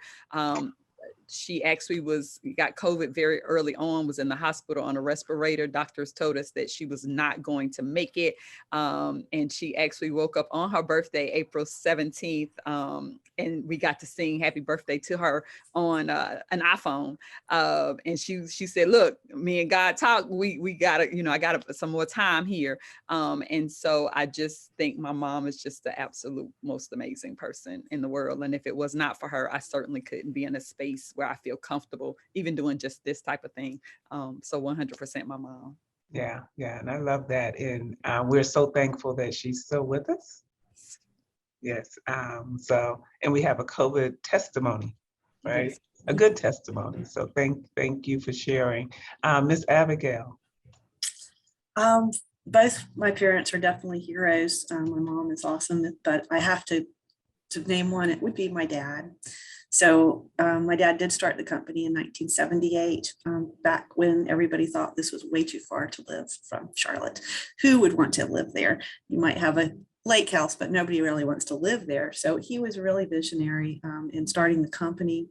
She actually got COVID very early on, was in the hospital on a respirator. Doctors told us that she was not going to make it. And she actually woke up on her birthday, April 17th. And we got to sing happy birthday to her on an iPhone. And she said, look, me and God talk, we gotta, I got some more time here. And so I just think my mom is just the absolute most amazing person in the world. And if it was not for her, I certainly couldn't be in a space where I feel comfortable even doing just this type of thing. So 100% my mom. Yeah, and I love that. And we're so thankful that she's still with us. Yes. And we have a COVID testimony, right? Yes. A good testimony. So thank you for sharing. Miss Abigail. Both my parents are definitely heroes. My mom is awesome, but I have to name one, it would be my dad. So my dad did start the company in 1978, back when everybody thought this was way too far to live from Charlotte. Who would want to live there? You might have a lake house, but nobody really wants to live there. So he was really visionary in starting the company.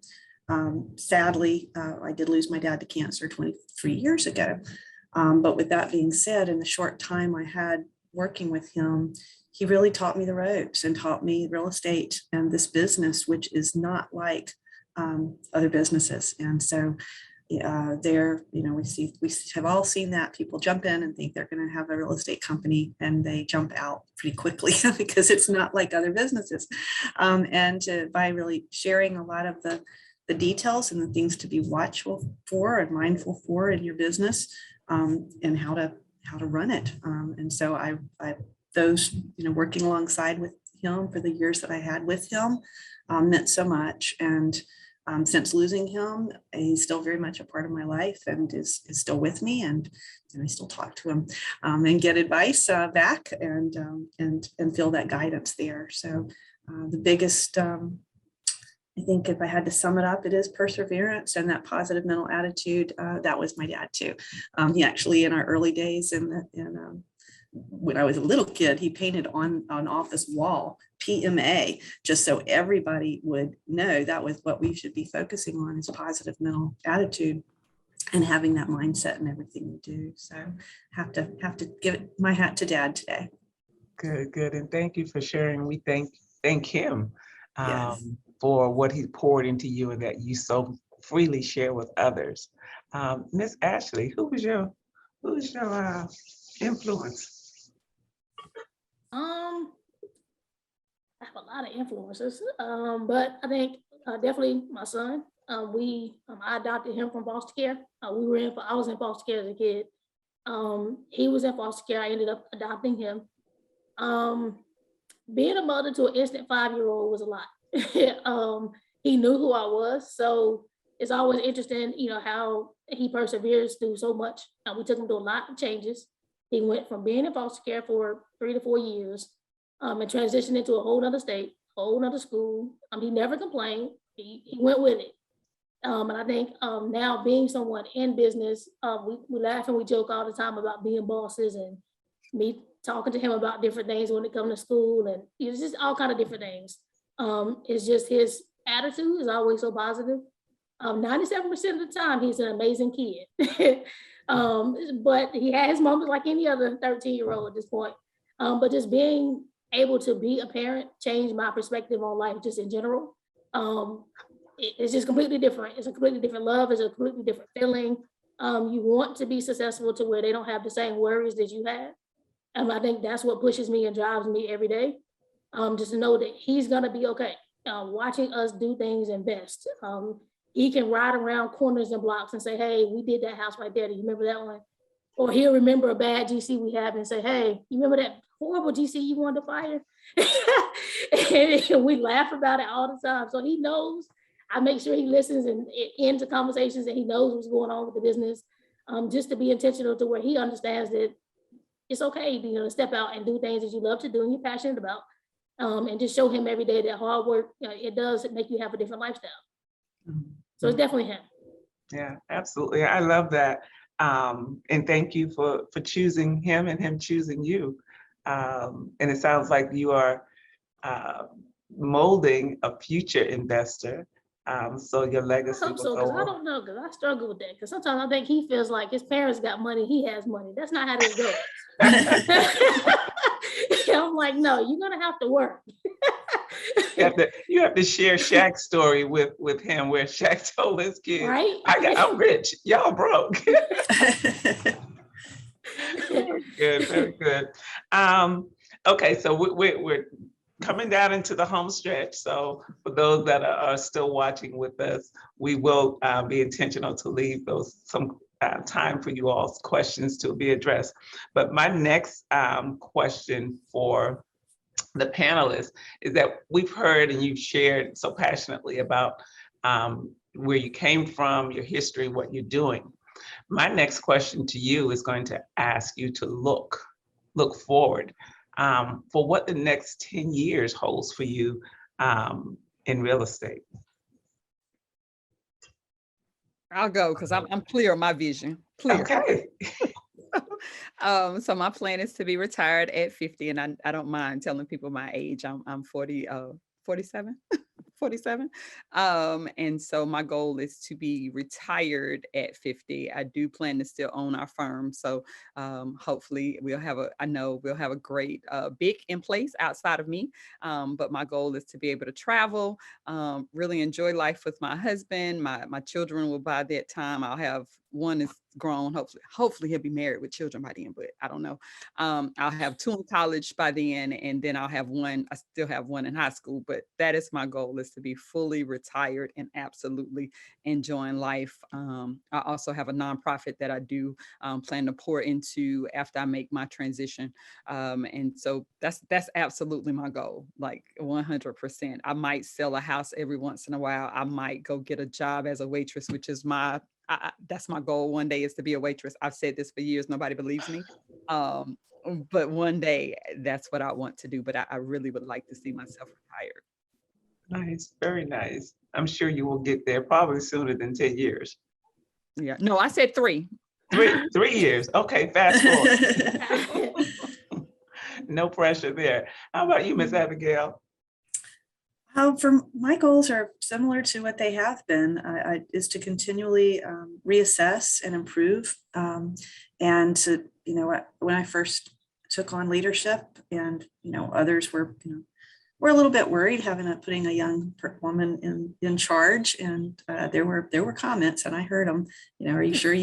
Sadly, I did lose my dad to cancer 23 years ago. But with that being said, in the short time I had working with him, he really taught me the ropes and taught me real estate and this business, which is not like other businesses. And so we have all seen that people jump in and think they're going to have a real estate company, and they jump out pretty quickly because it's not like other businesses. By really sharing a lot of the details and the things to be watchful for and mindful for in your business, and how to run it. And so I those, working alongside with him for the years that I had with him meant so much. And since losing him, he's still very much a part of my life and is still with me. And I still talk to him and get advice back and feel that guidance there. So the biggest, I think if I had to sum it up, it is perseverance and that positive mental attitude. That was my dad too. He actually, in our early days when I was a little kid, he painted on an office wall, PMA, just so everybody would know that was what we should be focusing on, is positive mental attitude and having that mindset in everything we do. So have to give my hat to Dad today. Good. And thank you for sharing. We thank him Yes. for what he poured into you and that you so freely share with others. Miss Ashley, who's your influence? I have a lot of influences, but I think definitely my son. I adopted him from foster care. I was in foster care as a kid. He was in foster care. I ended up adopting him. Being a mother to an instant 5-year-old was a lot. He knew who I was, so it's always interesting, how he perseveres through so much. We took him through a lot of changes. He went from being in foster care for 3 to 4 years, and transitioned into a whole nother state, whole nother school. He never complained. He went with it. And I think now being someone in business, we laugh and we joke all the time about being bosses, and me talking to him about different things when it comes to school, and it's just all kind of different things. It's just his attitude is always so positive. 97% of the time, he's an amazing kid. But he has moments like any other 13-year-old at this point. But just being able to be a parent changed my perspective on life just in general. It's just completely different. It's a completely different love. It's a completely different feeling. You want to be successful to where they don't have the same worries that you have. I think that's what pushes me and drives me every day. Just to know that he's gonna be okay. Watching us do things invest. He can ride around corners and blocks and say, hey, we did that house right there. Do you remember that one? Or he'll remember a bad GC we have and say, hey, you remember that horrible GC you wanted to fire? And we laugh about it all the time. So he knows. I make sure he listens and into conversations, and he knows what's going on with the business, just to be intentional to where he understands that it's okay, to step out and do things that you love to do and you're passionate about, and just show him every day that hard work, it does make you have a different lifestyle. So it's definitely him. Yeah, absolutely. I love that. And thank you for choosing him and him choosing you. And it sounds like you are molding a future investor. So your legacy I hope so, will because go I on. don't know, because I struggle with that. Because sometimes I think he feels like his parents got money, he has money. That's not how this goes. I'm like, no, you're gonna have to work. You have to share Shaq's story with him, where Shaq told his kids, Right? I'm rich, y'all broke. Very good, very good. Okay, so we're coming down into the home stretch. So for those that are still watching with us, we will be intentional to leave some time for you all's questions to be addressed. But my next question for the panelists is that we've heard and you've shared so passionately about where you came from, your history, what you're doing. My next question to you is going to ask you to look forward for what the next 10 years holds for you in real estate. I'll go because I'm clear on my vision. Clear. Okay. So my plan is to be retired at 50, and I don't mind telling people my age. I'm 47. 47. And so my goal is to be retired at 50. I do plan to still own our firm. So hopefully we'll have a great BIC in place outside of me. But my goal is to be able to travel, really enjoy life with my husband. My children will, by that time, I'll have one is grown. Hopefully he'll be married with children by then, but I don't know. I'll have 2 in college by then, and then I'll have one. I still have one in high school, but that is my goal, is to be fully retired and absolutely enjoying life. I also have a nonprofit that I do plan to pour into after I make my transition. And so that's absolutely my goal, like 100%. I might sell a house every once in a while. I might go get a job as a waitress, which is that's my goal one day, is to be a waitress. I've said this for years. Nobody believes me. But one day that's what I want to do. But I really would like to see myself retired. Nice, very nice. I'm sure you will get there probably sooner than 10 years. Yeah, no, I said 3. 3 years. Okay, fast forward. No pressure there. How about you, Miss Abigail? My goals are similar to what they have been, is to continually reassess and improve. And to, when I first took on leadership and, others were we're a little bit worried putting a young woman in charge. And there were comments, and I heard them, you know, are you sure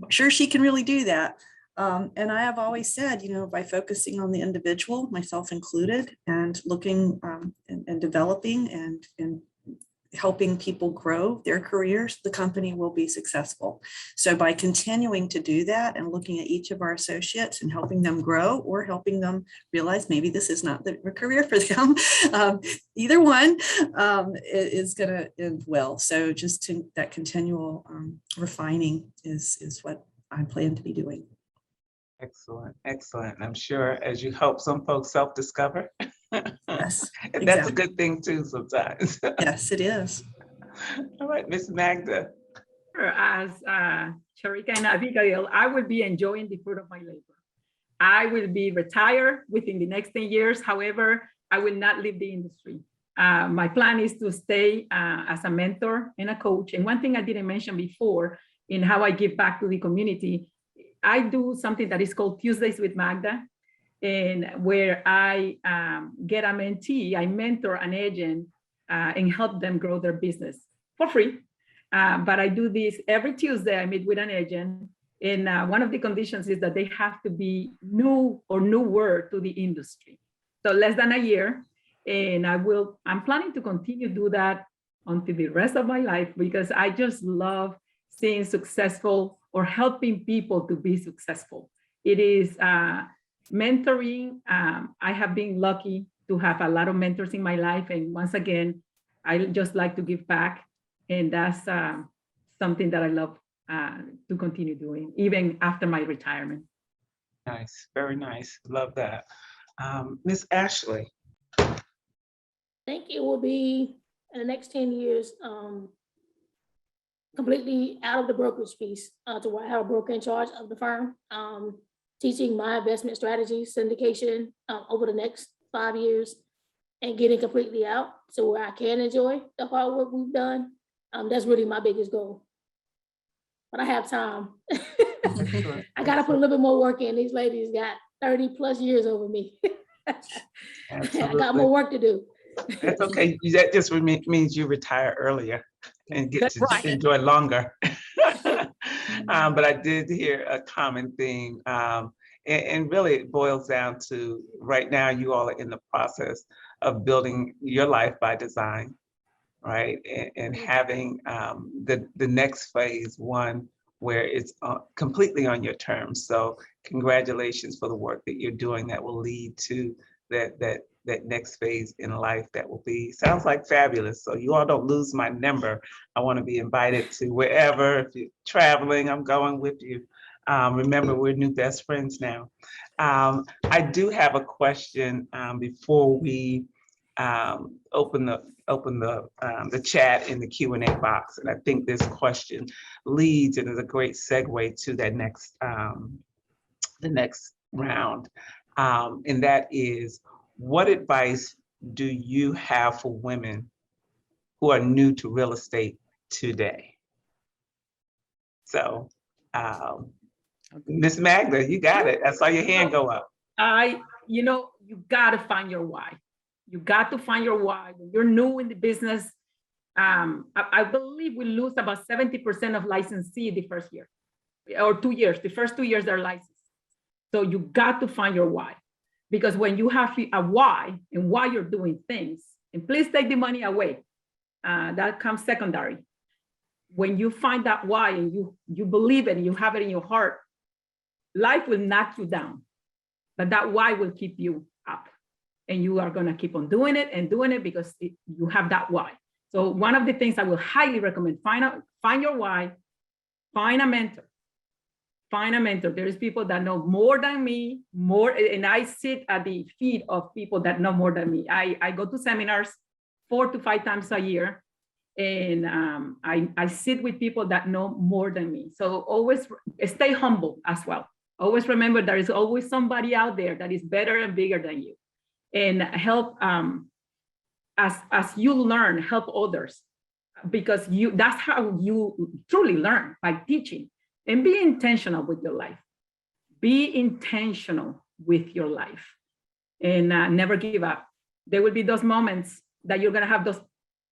sure she can really do that? And I have always said, you know, by focusing on the individual, myself included, and looking and developing and helping people grow their careers, the company will be successful. So by continuing to do that and looking at each of our associates and helping them grow, or helping them realize maybe this is not the career for them, either one is going to end well. So just that continual refining is what I plan to be doing. Excellent, excellent. I'm sure as you help some folks self-discover, Yes, and that's a exactly. good thing too sometimes. Yes, it is. All right, Miss Magda. As Sherkica and Abigail, I will be enjoying the fruit of my labor. I will be retired within the next 10 years. However, I will not leave the industry. My plan is to stay as a mentor and a coach. And one thing I didn't mention before in how I give back to the community, I do something that is called Tuesdays with Magda, and where I get a mentee, I mentor an agent and help them grow their business for free. But I do this every Tuesday. I meet with an agent, and one of the conditions is that they have to be new or newer to the industry. So less than a year. And I'm planning to continue to do that until the rest of my life, because I just love seeing successful or helping people to be successful. It is mentoring. I have been lucky to have a lot of mentors in my life. And once again, I just like to give back. And that's something that I love to continue doing, even after my retirement. Nice, very nice. Love that. Miss Ashley. I think it will be in the next 10 years, completely out of the brokerage piece, to where I have a broker in charge of the firm, teaching my investment strategy, syndication over the next 5 years, and getting completely out so where I can enjoy the hard work we've done. That's really my biggest goal. But I have time. I got to put a little bit more work in. These ladies got 30 plus years over me. I got more work to do. That's okay. That just means you retire earlier and get That's to right. enjoy longer. But I did hear a common theme. And really it boils down to right now you all are in the process of building your life by design, right? And having the next phase one where it's completely on your terms. So congratulations for the work that you're doing that will lead to that next phase in life that will be, sounds like fabulous. So you all don't lose my number. I want to be invited to wherever. If you're traveling, I'm going with you. Remember, we're new best friends now. I do have a question before we open the chat in the Q&A box. And I think this question leads and is a great segue to that next, the next round. And that is, what advice do you have for women who are new to real estate today? So, Miss Magda, you got it. I saw your hand go up. You got to find your why. You got to find your why. When you're new in the business, I believe we lose about 70% of licensee the first year or 2 years. The first 2 years they're licensed. So you got to find your why. Because when you have a why and why you're doing things, and please take the money away, that comes secondary. When you find that why and you believe it and you have it in your heart, life will knock you down, but that why will keep you up. And you are going to keep on doing it because you have that why. So one of the things I will highly recommend, find your why, find a mentor. Find a mentor. There's people that know more than me, and I sit at the feet of people that know more than me. I go to seminars 4 to 5 times a year, and I sit with people that know more than me. So always stay humble as well. Always remember there is always somebody out there that is better and bigger than you, and help as you learn, help others, because that's how you truly learn, by teaching. And be intentional with your life. Be intentional with your life, and never give up. There will be those moments that you're gonna have those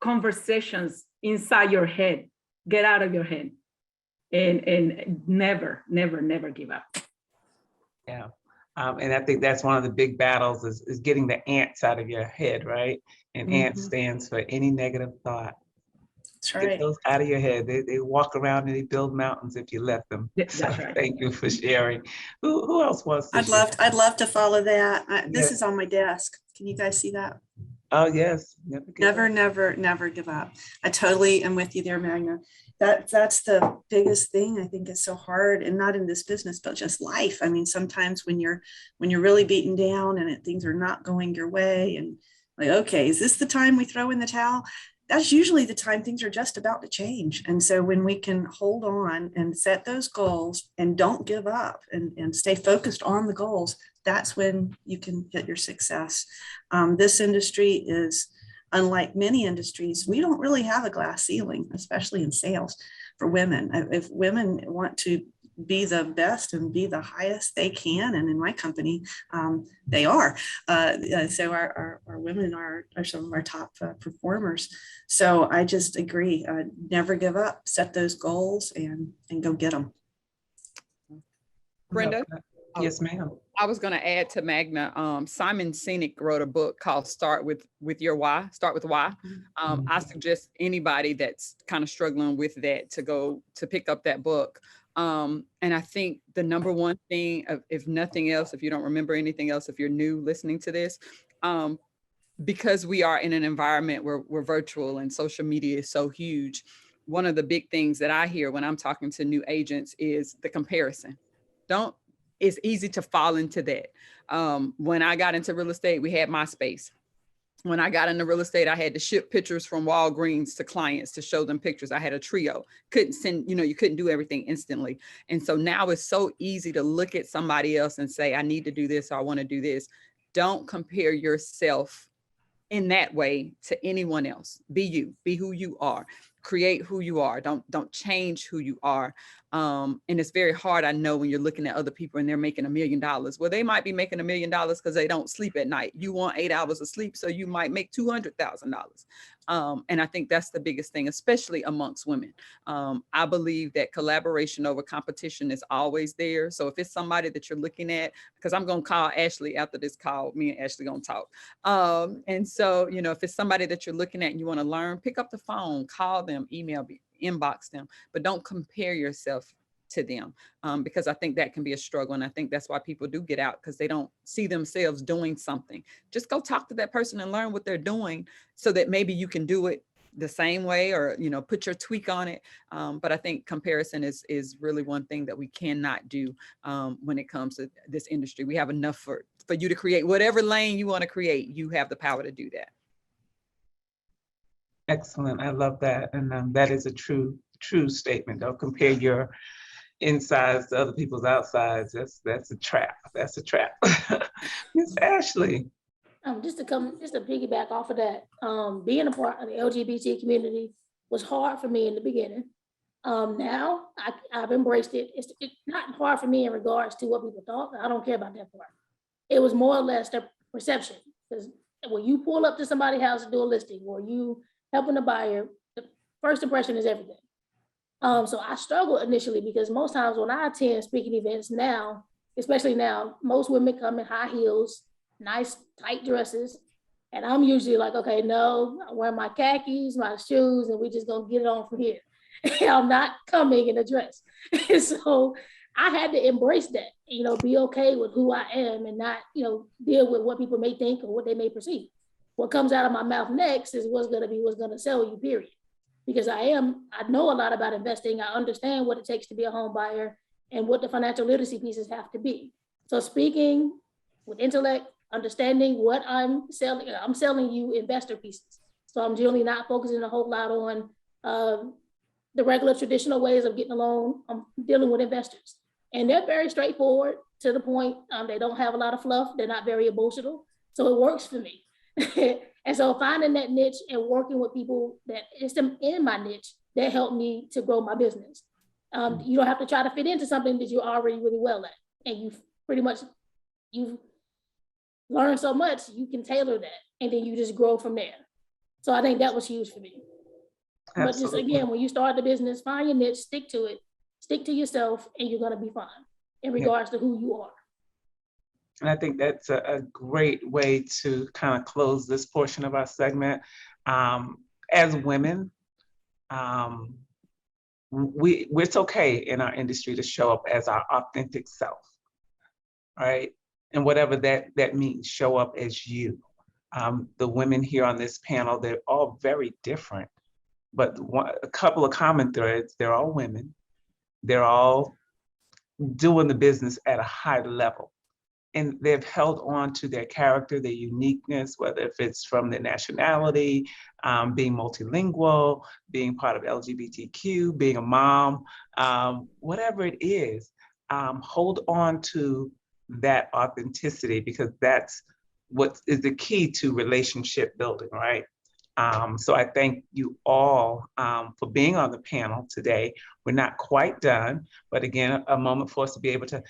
conversations inside your head. Get out of your head, and never, never, never give up. Yeah. And I think that's one of the big battles is getting the ants out of your head, right? And ant stands for any negative thought. That's Get right. those out of your head. They walk around and they build mountains if you let them. That's So right. thank you for sharing. Who else wants to? I'd love to follow that. This Yeah. is on my desk. Can you guys see that? Oh, yes. Never give up. I totally am with you there, Magna. That's the biggest thing. I think is so hard, and not in this business, but just life. I mean, sometimes when you're really beaten down and things are not going your way, and like, okay, is this the time we throw in the towel? That's usually the time things are just about to change. And so when we can hold on and set those goals and don't give up and stay focused on the goals, that's when you can hit your success. This industry is unlike many industries. We don't really have a glass ceiling, especially in sales for women. If women want to be the best and be the highest they can, and in my company, they are. So our women are some of our top performers. So I just agree, never give up, set those goals and go get them. Brenda? Yes, ma'am. I was going to add to Magna. Simon Sinek wrote a book called Start with Your Why. Start with Why. I suggest anybody that's kind of struggling with that to pick up that book. And I think the number one thing, if nothing else, if you don't remember anything else, if you're new listening to this, because we are in an environment where we're virtual and social media is so huge, one of the big things that I hear when I'm talking to new agents is the comparison. It's easy to fall into that. When I got into real estate, we had MySpace. When I got into real estate, I had to ship pictures from Walgreens to clients to show them pictures. I had a trio. Couldn't send, you couldn't do everything instantly. And so now it's so easy to look at somebody else and say, I need to do this, or I want to do this. Don't compare yourself in that way to anyone else. Be you, be who you are, create who you are. Don't change who you are. And it's very hard, I know, when you're looking at other people and they're making $1 million. Well, they might be making $1 million because they don't sleep at night. You want 8 hours of sleep, so you might make $200,000. And I think that's the biggest thing, especially amongst women. I believe that collaboration over competition is always there. So if it's somebody that you're looking at, because I'm going to call Ashley after this call, me and Ashley going to talk. And so, if it's somebody that you're looking at and you want to learn, pick up the phone, call them, email, inbox them, but don't compare yourself to them, because I think that can be a struggle. And I think that's why people do get out, because they don't see themselves doing something. Just go talk to that person and learn what they're doing so that maybe you can do it the same way, or, put your tweak on it. But I think comparison is really one thing that we cannot do when it comes to this industry. We have enough for you to create whatever lane you want to create. You have the power to do that. Excellent. I love that. And that is a true statement. Don't compare your insides to other people's outsides. That's a trap. That's a trap. Miss Ashley. Just to piggyback off of that, being a part of the LGBT community was hard for me in the beginning. Now I've embraced it. It's not hard for me in regards to what people thought. I don't care about that part. It was more or less the perception, because when you pull up to somebody's house to do a listing, or you helping a buyer, the first impression is everything. So I struggled initially, because most times when I attend speaking events now, especially now, most women come in high heels, nice tight dresses. And I'm usually like, okay, no, I wear my khakis, my shoes, and we just gonna get it on from here. I'm not coming in a dress. So I had to embrace that, be okay with who I am and not, deal with what people may think or what they may perceive. What comes out of my mouth next is what's gonna sell you, period. Because I know a lot about investing. I understand what it takes to be a home buyer and what the financial literacy pieces have to be. So speaking with intellect, understanding what I'm selling you investor pieces. So I'm generally not focusing a whole lot on the regular traditional ways of getting a loan. I'm dealing with investors. And they're very straightforward, to the point. They don't have a lot of fluff. They're not very emotional. So it works for me. And so finding that niche and working with people that is in my niche, that helped me to grow my business. You don't have to try to fit into something that you're already really well at. And you've learn so much, you can tailor that, and then you just grow from there. So I think that was huge for me. But just Absolutely. again, when you start the business, find your niche, stick to it, stick to yourself, and you're gonna be fine in regards to who you are. And I think that's a great way to kind of close this portion of our segment. As women, it's okay in our industry to show up as our authentic self, right? And whatever that means, show up as you. The women here on this panel, they're all very different, but a couple of common threads, they're all women. They're all doing the business at a high level. And they've held on to their character, their uniqueness, whether if it's from their nationality, being multilingual, being part of LGBTQ, being a mom, whatever it is, hold on to that authenticity, because that's what is the key to relationship building, right? So I thank you all for being on the panel today. We're not quite done, but again, a moment for us to be able to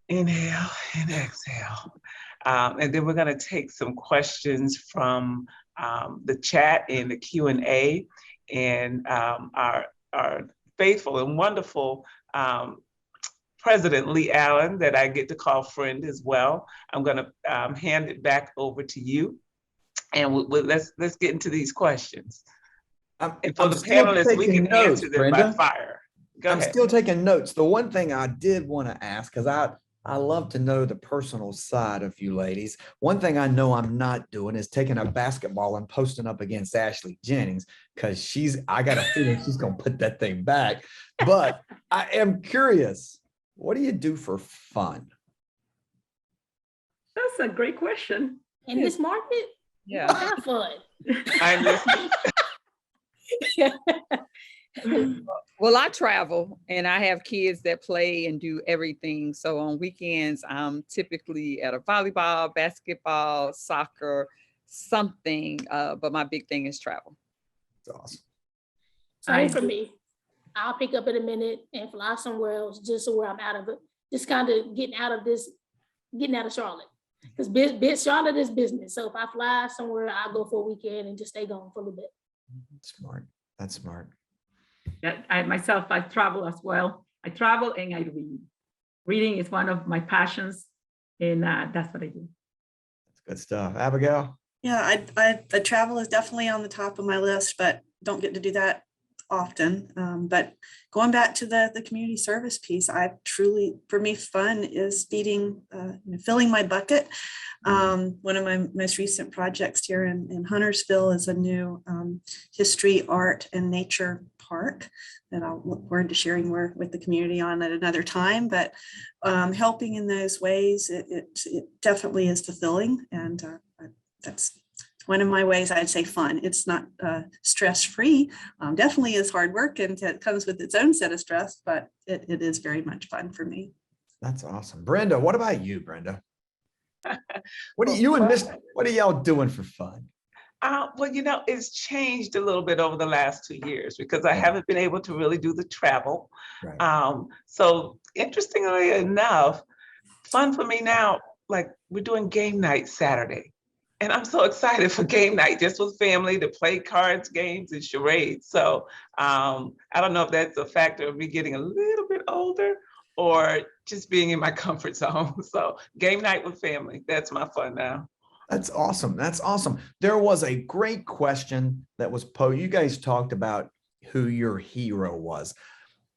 inhale and exhale. And then we're gonna take some questions from the chat and the Q&A, and our faithful and wonderful President Lee Allen, that I get to call friend as well. I'm gonna hand it back over to you, and let's get into these questions. And for the panelists, we can answer them by fire. Go ahead. I'm still taking notes. The one thing I did want to ask, because I love to know the personal side of you ladies. One thing I know I'm not doing is taking a basketball and posting up against Ashley Jennings, because I got a feeling she's going to put that thing back. But I am curious, what do you do for fun? That's a great question. In this market, Yeah. have fun. I'm listening. Well, I travel and I have kids that play and do everything. So on weekends, I'm typically at a volleyball, basketball, soccer, something. But my big thing is travel. That's awesome. Same for me. I'll pick up in a minute and fly somewhere else, just so where I'm out of it. Just kind of getting out of Charlotte. Because Charlotte is business. So if I fly somewhere, I'll go for a weekend and just stay gone for a little bit. Smart. That's smart. Yeah, I travel as well. I travel and I read. Reading is one of my passions, and that's what I do. That's good stuff. Abigail? Yeah, I travel is definitely on the top of my list, but don't get to do that often. But going back to the community service piece, for me, fun is filling my bucket. One of my most recent projects here in Huntersville is a new history, art, and nature park that I'll look forward to sharing more with the community on at another time. But helping in those ways, it definitely is fulfilling, and that's one of my ways I'd say fun. It's not stress-free. Definitely is hard work, and it comes with its own set of stress, but it is very much fun for me. That's awesome. Brenda, what about you, Brenda? What are y'all doing for fun? Well, it's changed a little bit over the last 2 years because I haven't been able to really do the travel. Right. So interestingly enough, fun for me now, like we're doing game night Saturday. And I'm so excited for game night, just with family to play cards, games, and charades. So I don't know if that's a factor of me getting a little bit older or just being in my comfort zone. So game night with family, that's my fun now. That's awesome. That's awesome. There was a great question that was posed. You guys talked about who your hero was.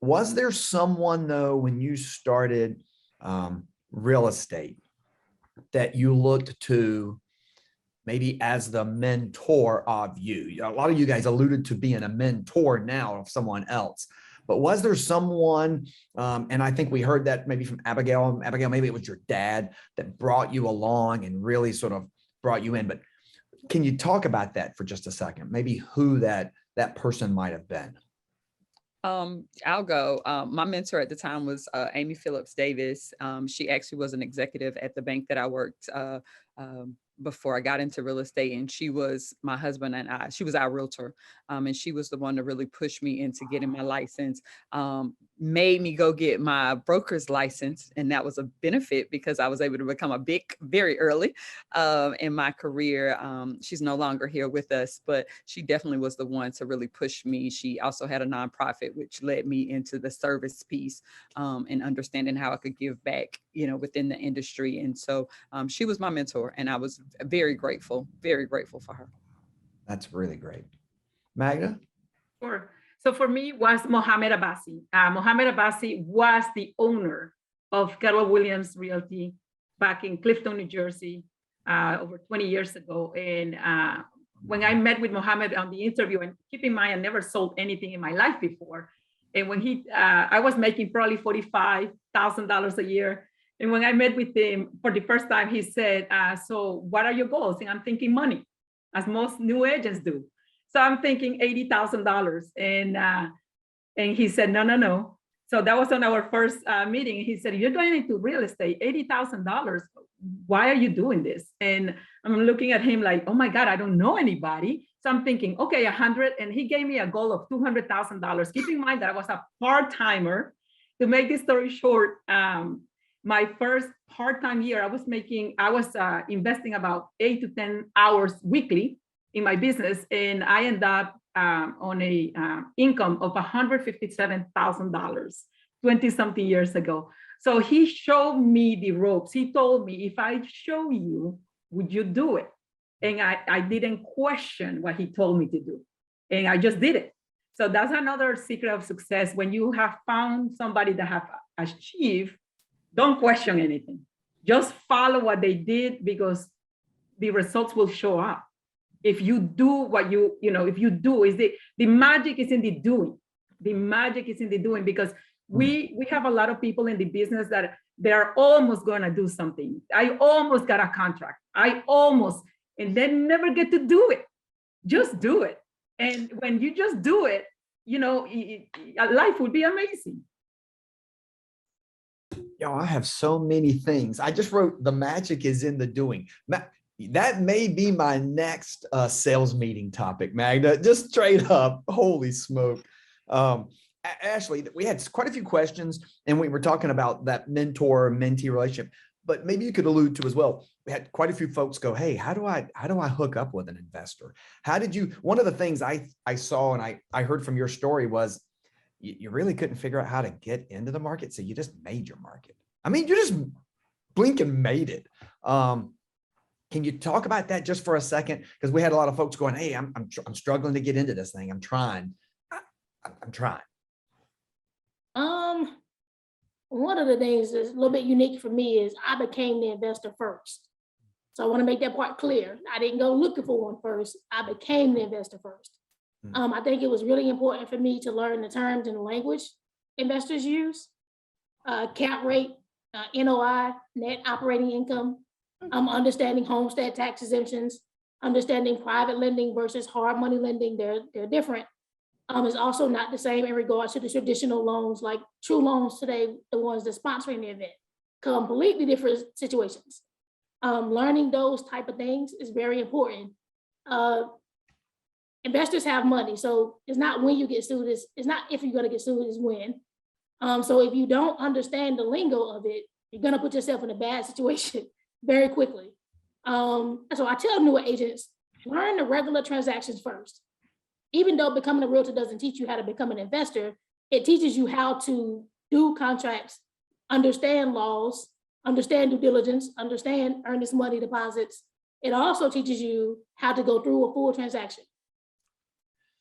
Was there someone, though, when you started real estate that you looked to maybe as the mentor of you? A lot of you guys alluded to being a mentor now of someone else. But was there someone, and I think we heard that maybe from Abigail, maybe it was your dad that brought you along and really sort of brought you in. But can you talk about that for just a second? Maybe who that person might have been? I'll go. My mentor at the time was Amy Phillips Davis. She actually was an executive at the bank that I worked before I got into real estate, and she was my husband and she was our realtor, and she was the one to really push me into getting my license. made me go get my broker's license. And that was a benefit because I was able to become a BIC very early in my career. She's no longer here with us, but she definitely was the one to really push me. She also had a nonprofit, which led me into the service piece and understanding how I could give back, within the industry. And so she was my mentor, and I was very grateful for her. That's really great. Magda? Sure. So for me, it was Mohammed Abbasi. Mohammed Abbasi was the owner of Keller Williams Realty back in Clifton, New Jersey, over 20 years ago. And when I met with Mohammed on the interview, and keep in mind, I never sold anything in my life before. And when I was making probably $45,000 a year. And when I met with him for the first time, he said, so what are your goals? And I'm thinking money, as most new agents do. So I'm thinking $80,000. And he said, no. So that was on our first meeting. He said, you're going into real estate, $80,000. Why are you doing this? And I'm looking at him like, oh my God, I don't know anybody. So I'm thinking, okay, 100. And he gave me a goal of $200,000. Keep in mind that I was a part-timer. To make this story short, my first part-time year, I was investing about 8 to 10 hours weekly in my business, and I ended up on a income of $157,000 20-something years ago. So he showed me the ropes. He told me, if I show you, would you do it? And I didn't question what he told me to do, and I just did it. So that's another secret of success. When you have found somebody that have achieved, don't question anything. Just follow what they did, because the results will show up. If you do what if you do, is the magic is in the doing. The magic is in the doing, because we have a lot of people in the business that they're almost going to do something. I almost got a contract. And they never get to do it. Just do it. And when you just do it, life will be amazing. I have so many things. I just wrote, the magic is in the doing. That may be my next sales meeting topic, Magda, just straight up. Holy smoke. Ashley, we had quite a few questions, and we were talking about that mentor-mentee relationship, but maybe you could allude to as well. We had quite a few folks go, hey, how do I hook up with an investor? One of the things I saw and I heard from your story was you really couldn't figure out how to get into the market. So you just made your market. I mean, you just blink and made it. Can you talk about that just for a second? Because we had a lot of folks going, hey, I'm struggling to get into this thing. I'm trying. One of the things that's a little bit unique for me is I became the investor first. So I want to make that part clear. I didn't go looking for one first. I became the investor first. I think it was really important for me to learn the terms and language investors use. Cap rate, NOI, net operating income, understanding homestead tax exemptions, understanding private lending versus hard money lending. They're different. It's also not the same in regards to the traditional loans, like true loans today, the ones that sponsoring the event. Completely different situations. Learning those type of things is very important. Investors have money, so it's not when you get sued, it's not if you're gonna get sued, it's when. So if you don't understand the lingo of it, you're gonna put yourself in a bad situation very quickly. So I tell newer agents, learn the regular transactions first. Even though becoming a realtor doesn't teach you how to become an investor, it teaches you how to do contracts, understand laws, understand due diligence, understand earnest money deposits. It also teaches you how to go through a full transaction.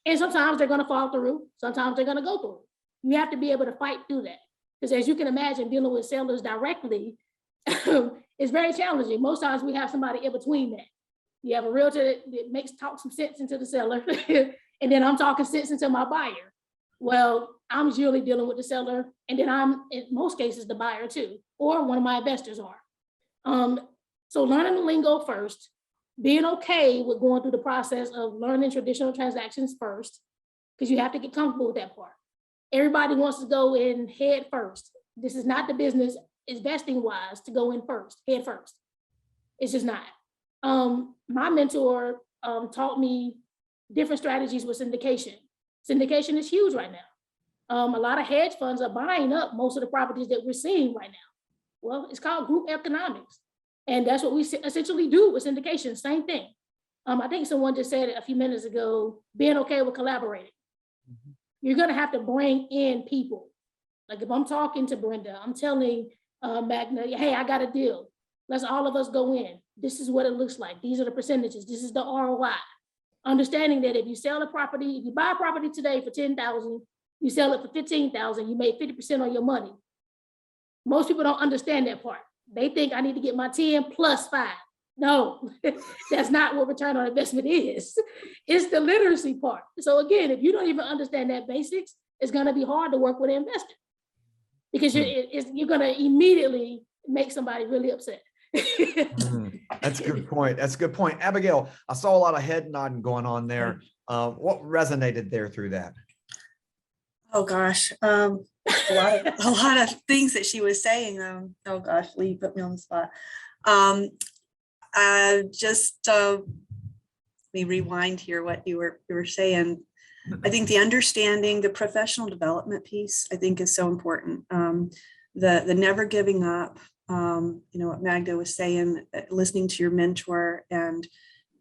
And sometimes they're gonna fall through, sometimes they're gonna go through. You have to be able to fight through that. Because as you can imagine, dealing with sellers directly is very challenging. Most times we have somebody in between that. You have a realtor that talk some sense into the seller, and then I'm talking sense into my buyer. Well, I'm usually dealing with the seller, and then I'm, in most cases, the buyer too, or one of my investors are. So learning the lingo first, being okay with going through the process of learning traditional transactions first, because you have to get comfortable with that part. Everybody wants to go in head first. This is not the business investing wise to go in head first. It's just not. My mentor taught me different strategies with syndication. Syndication is huge right A lot of hedge funds are buying up most of the properties that we're seeing right now. Well, it's called group economics. And that's what we essentially do with syndication, same thing. I think someone just said it a few minutes ago, being okay with collaborating. You're gonna have to bring in people. Like if I'm talking to Brenda, I'm telling Magda, hey, I got a deal. Let's all of us go in. This is what it looks like. These are the percentages. This is the ROI. Understanding that if you sell a property, if you buy a property today for 10,000, you sell it for 15,000, you made 50% on your money. Most people don't understand that part. They think I need to get my 10 plus 5. No, that's not what return on investment is. It's the literacy part. So again, if you don't even understand that basics, it's gonna be hard to work with an investor because you're gonna immediately make somebody really upset. That's a good point. That's a good point. Abigail, I saw a lot of head nodding going on there. What resonated there through that? Oh gosh, a lot of things that she was saying. Oh gosh, Lee put me on the spot. Let me rewind here what you were saying. I think the understanding, the professional development piece, I think is so important. The never giving up. What Magda was saying, listening to your mentor,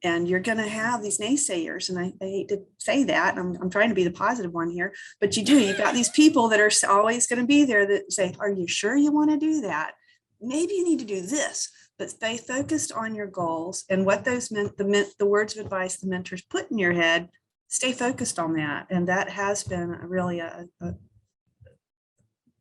and you're going to have these naysayers. And I hate to say that, I'm trying to be the positive one here, but you've got these people that are always going to be there that say, are you sure you want to do that? Maybe you need to do this, but stay focused on your goals and what those meant, the words of advice the mentors put in your head, stay focused on that. And that has been really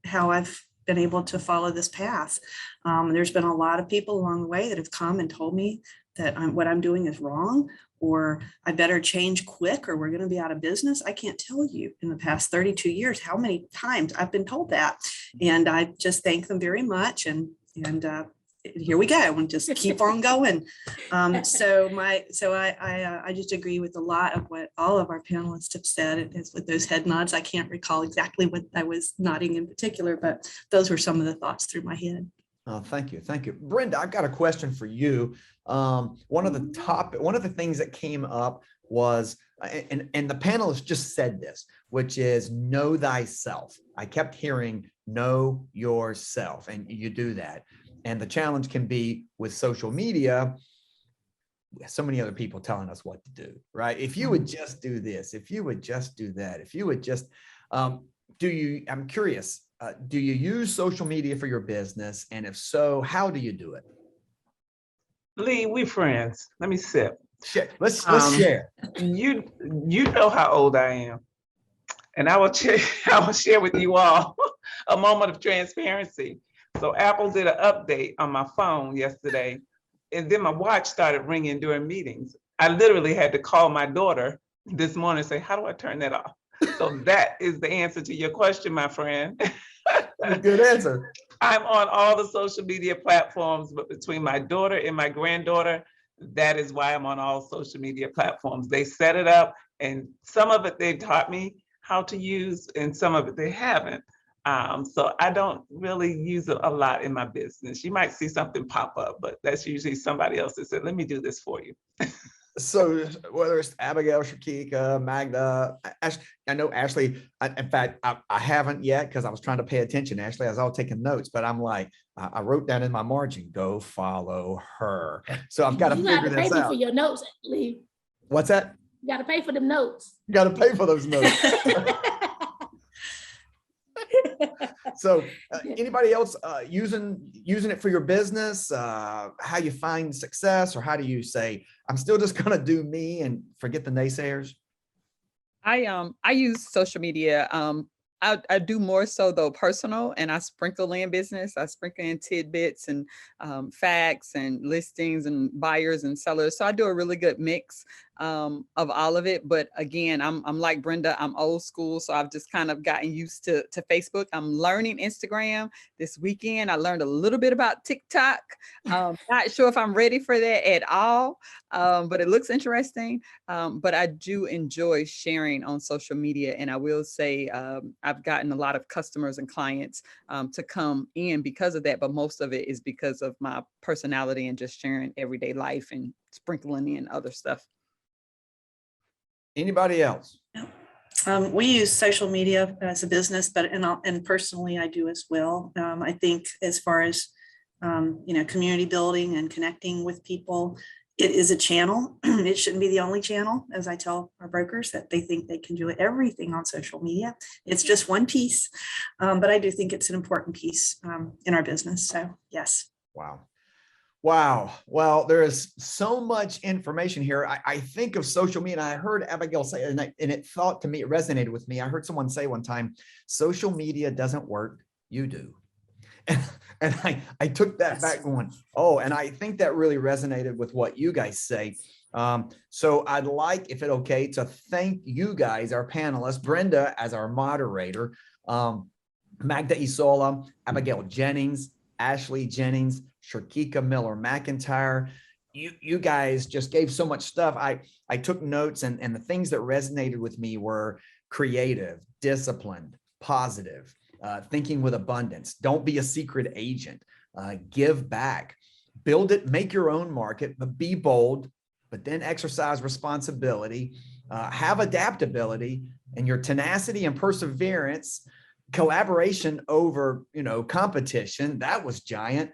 how I've been able to follow this path. There's been a lot of people along the way that have come and told me that what I'm doing is wrong, or I better change quick, or we're going to be out of business. I can't tell you in the past 32 years how many times I've been told that, and I just thank them very much. And here we go, and just keep on going. So I just agree with a lot of what all of our panelists have said. It's with those head nods. I can't recall exactly what I was nodding in particular, but those were some of the thoughts through my head. Oh, thank you. Thank you. Brenda, I've got a question for you. One of the things that came up was, and the panelists just said this, which is know thyself. I kept hearing know yourself, and you do that. And the challenge can be with social media, so many other people telling us what to do, right? If you would just do this, if you would just do that, if you would just, I'm curious, do you use social media for your business? And if so, how do you do it? Lee, we friends. Let me sip. Let's share. You know how old I am. And I will share with you all a moment of transparency. So Apple did an update on my phone yesterday, and then my watch started ringing during meetings. I literally had to call my daughter this morning and say, how do I turn that off? So that is the answer to your question, my friend. Good answer. I'm on all the social media platforms, but between my daughter and my granddaughter, that is why I'm on all social media platforms. They set it up, and some of it they've taught me how to use, and some of it they haven't. So I don't really use it a lot in my business. You might see something pop up, but that's usually somebody else that said, let me do this for you. So whether it's Abigail, Sherkica, Magda, I know Ashley, in fact, I haven't yet because I was trying to pay attention, Ashley, as I was taking notes, but I'm like, I wrote down in my margin, go follow her. So I've got to figure this out. For your notes, Lee. What's that? You got to pay for them notes. You got to pay for those notes. So anybody else using it for your business, how you find success, or how do you say, I'm still just going to do me and forget the naysayers? I use social media. I do more so though personal, and I sprinkle in business. I sprinkle in tidbits and facts and listings and buyers and sellers. So I do a really good mix of all of it. But again, I'm like Brenda, I'm old school. So I've just kind of gotten used to Facebook. I'm learning Instagram this weekend. I learned a little bit about TikTok. Not sure if I'm ready for that at all, but it looks interesting. But I do enjoy sharing on social media. And I will say I've gotten a lot of customers and clients to come in because of that. But most of it is because of my personality and just sharing everyday life and sprinkling in other stuff. Anybody else? We use social media as a business, but and personally I do as well. I think as far as community building and connecting with people, it is a channel. It shouldn't be the only channel, as I tell our brokers that they think they can do everything on social media. It's just one piece, but I do think it's an important piece in our business. So yes. Wow. Wow. Well, there is so much information here. I think of social media, and I heard Abigail say, and it thought to me, it resonated with me. I heard someone say one time, social media doesn't work, you do. And I took that back going, oh, and I think that really resonated with what you guys say. So I'd like, if it's okay, to thank you guys, our panelists, Brenda as our moderator, Magda Esola, Abigail Jennings, Ashley Jennings, Sherkica, Miller-McIntyre. You guys just gave so much stuff. I took notes, and the things that resonated with me were creative, disciplined, positive, thinking with abundance. Don't be a secret agent. Give back. Build it, make your own market, but be bold, but then exercise responsibility, have adaptability, and your tenacity and perseverance, collaboration over, competition. That was giant.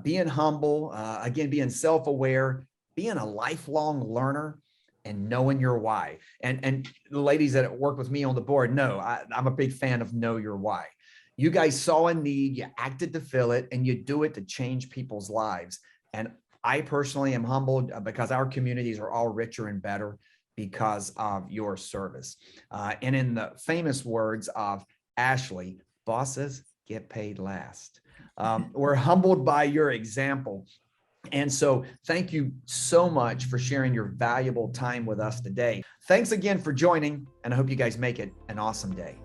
Being humble, again, being self-aware, being a lifelong learner, and knowing your why. And the ladies that work with me on the board know I'm a big fan of know your why. You guys saw a need, you acted to fill it, and you do it to change people's lives. And I personally am humbled because our communities are all richer and better because of your service. And in the famous words of Ashley, bosses get paid last. We're humbled by your example. And so thank you so much for sharing your valuable time with us today. Thanks again for joining, and I hope you guys make it an awesome day.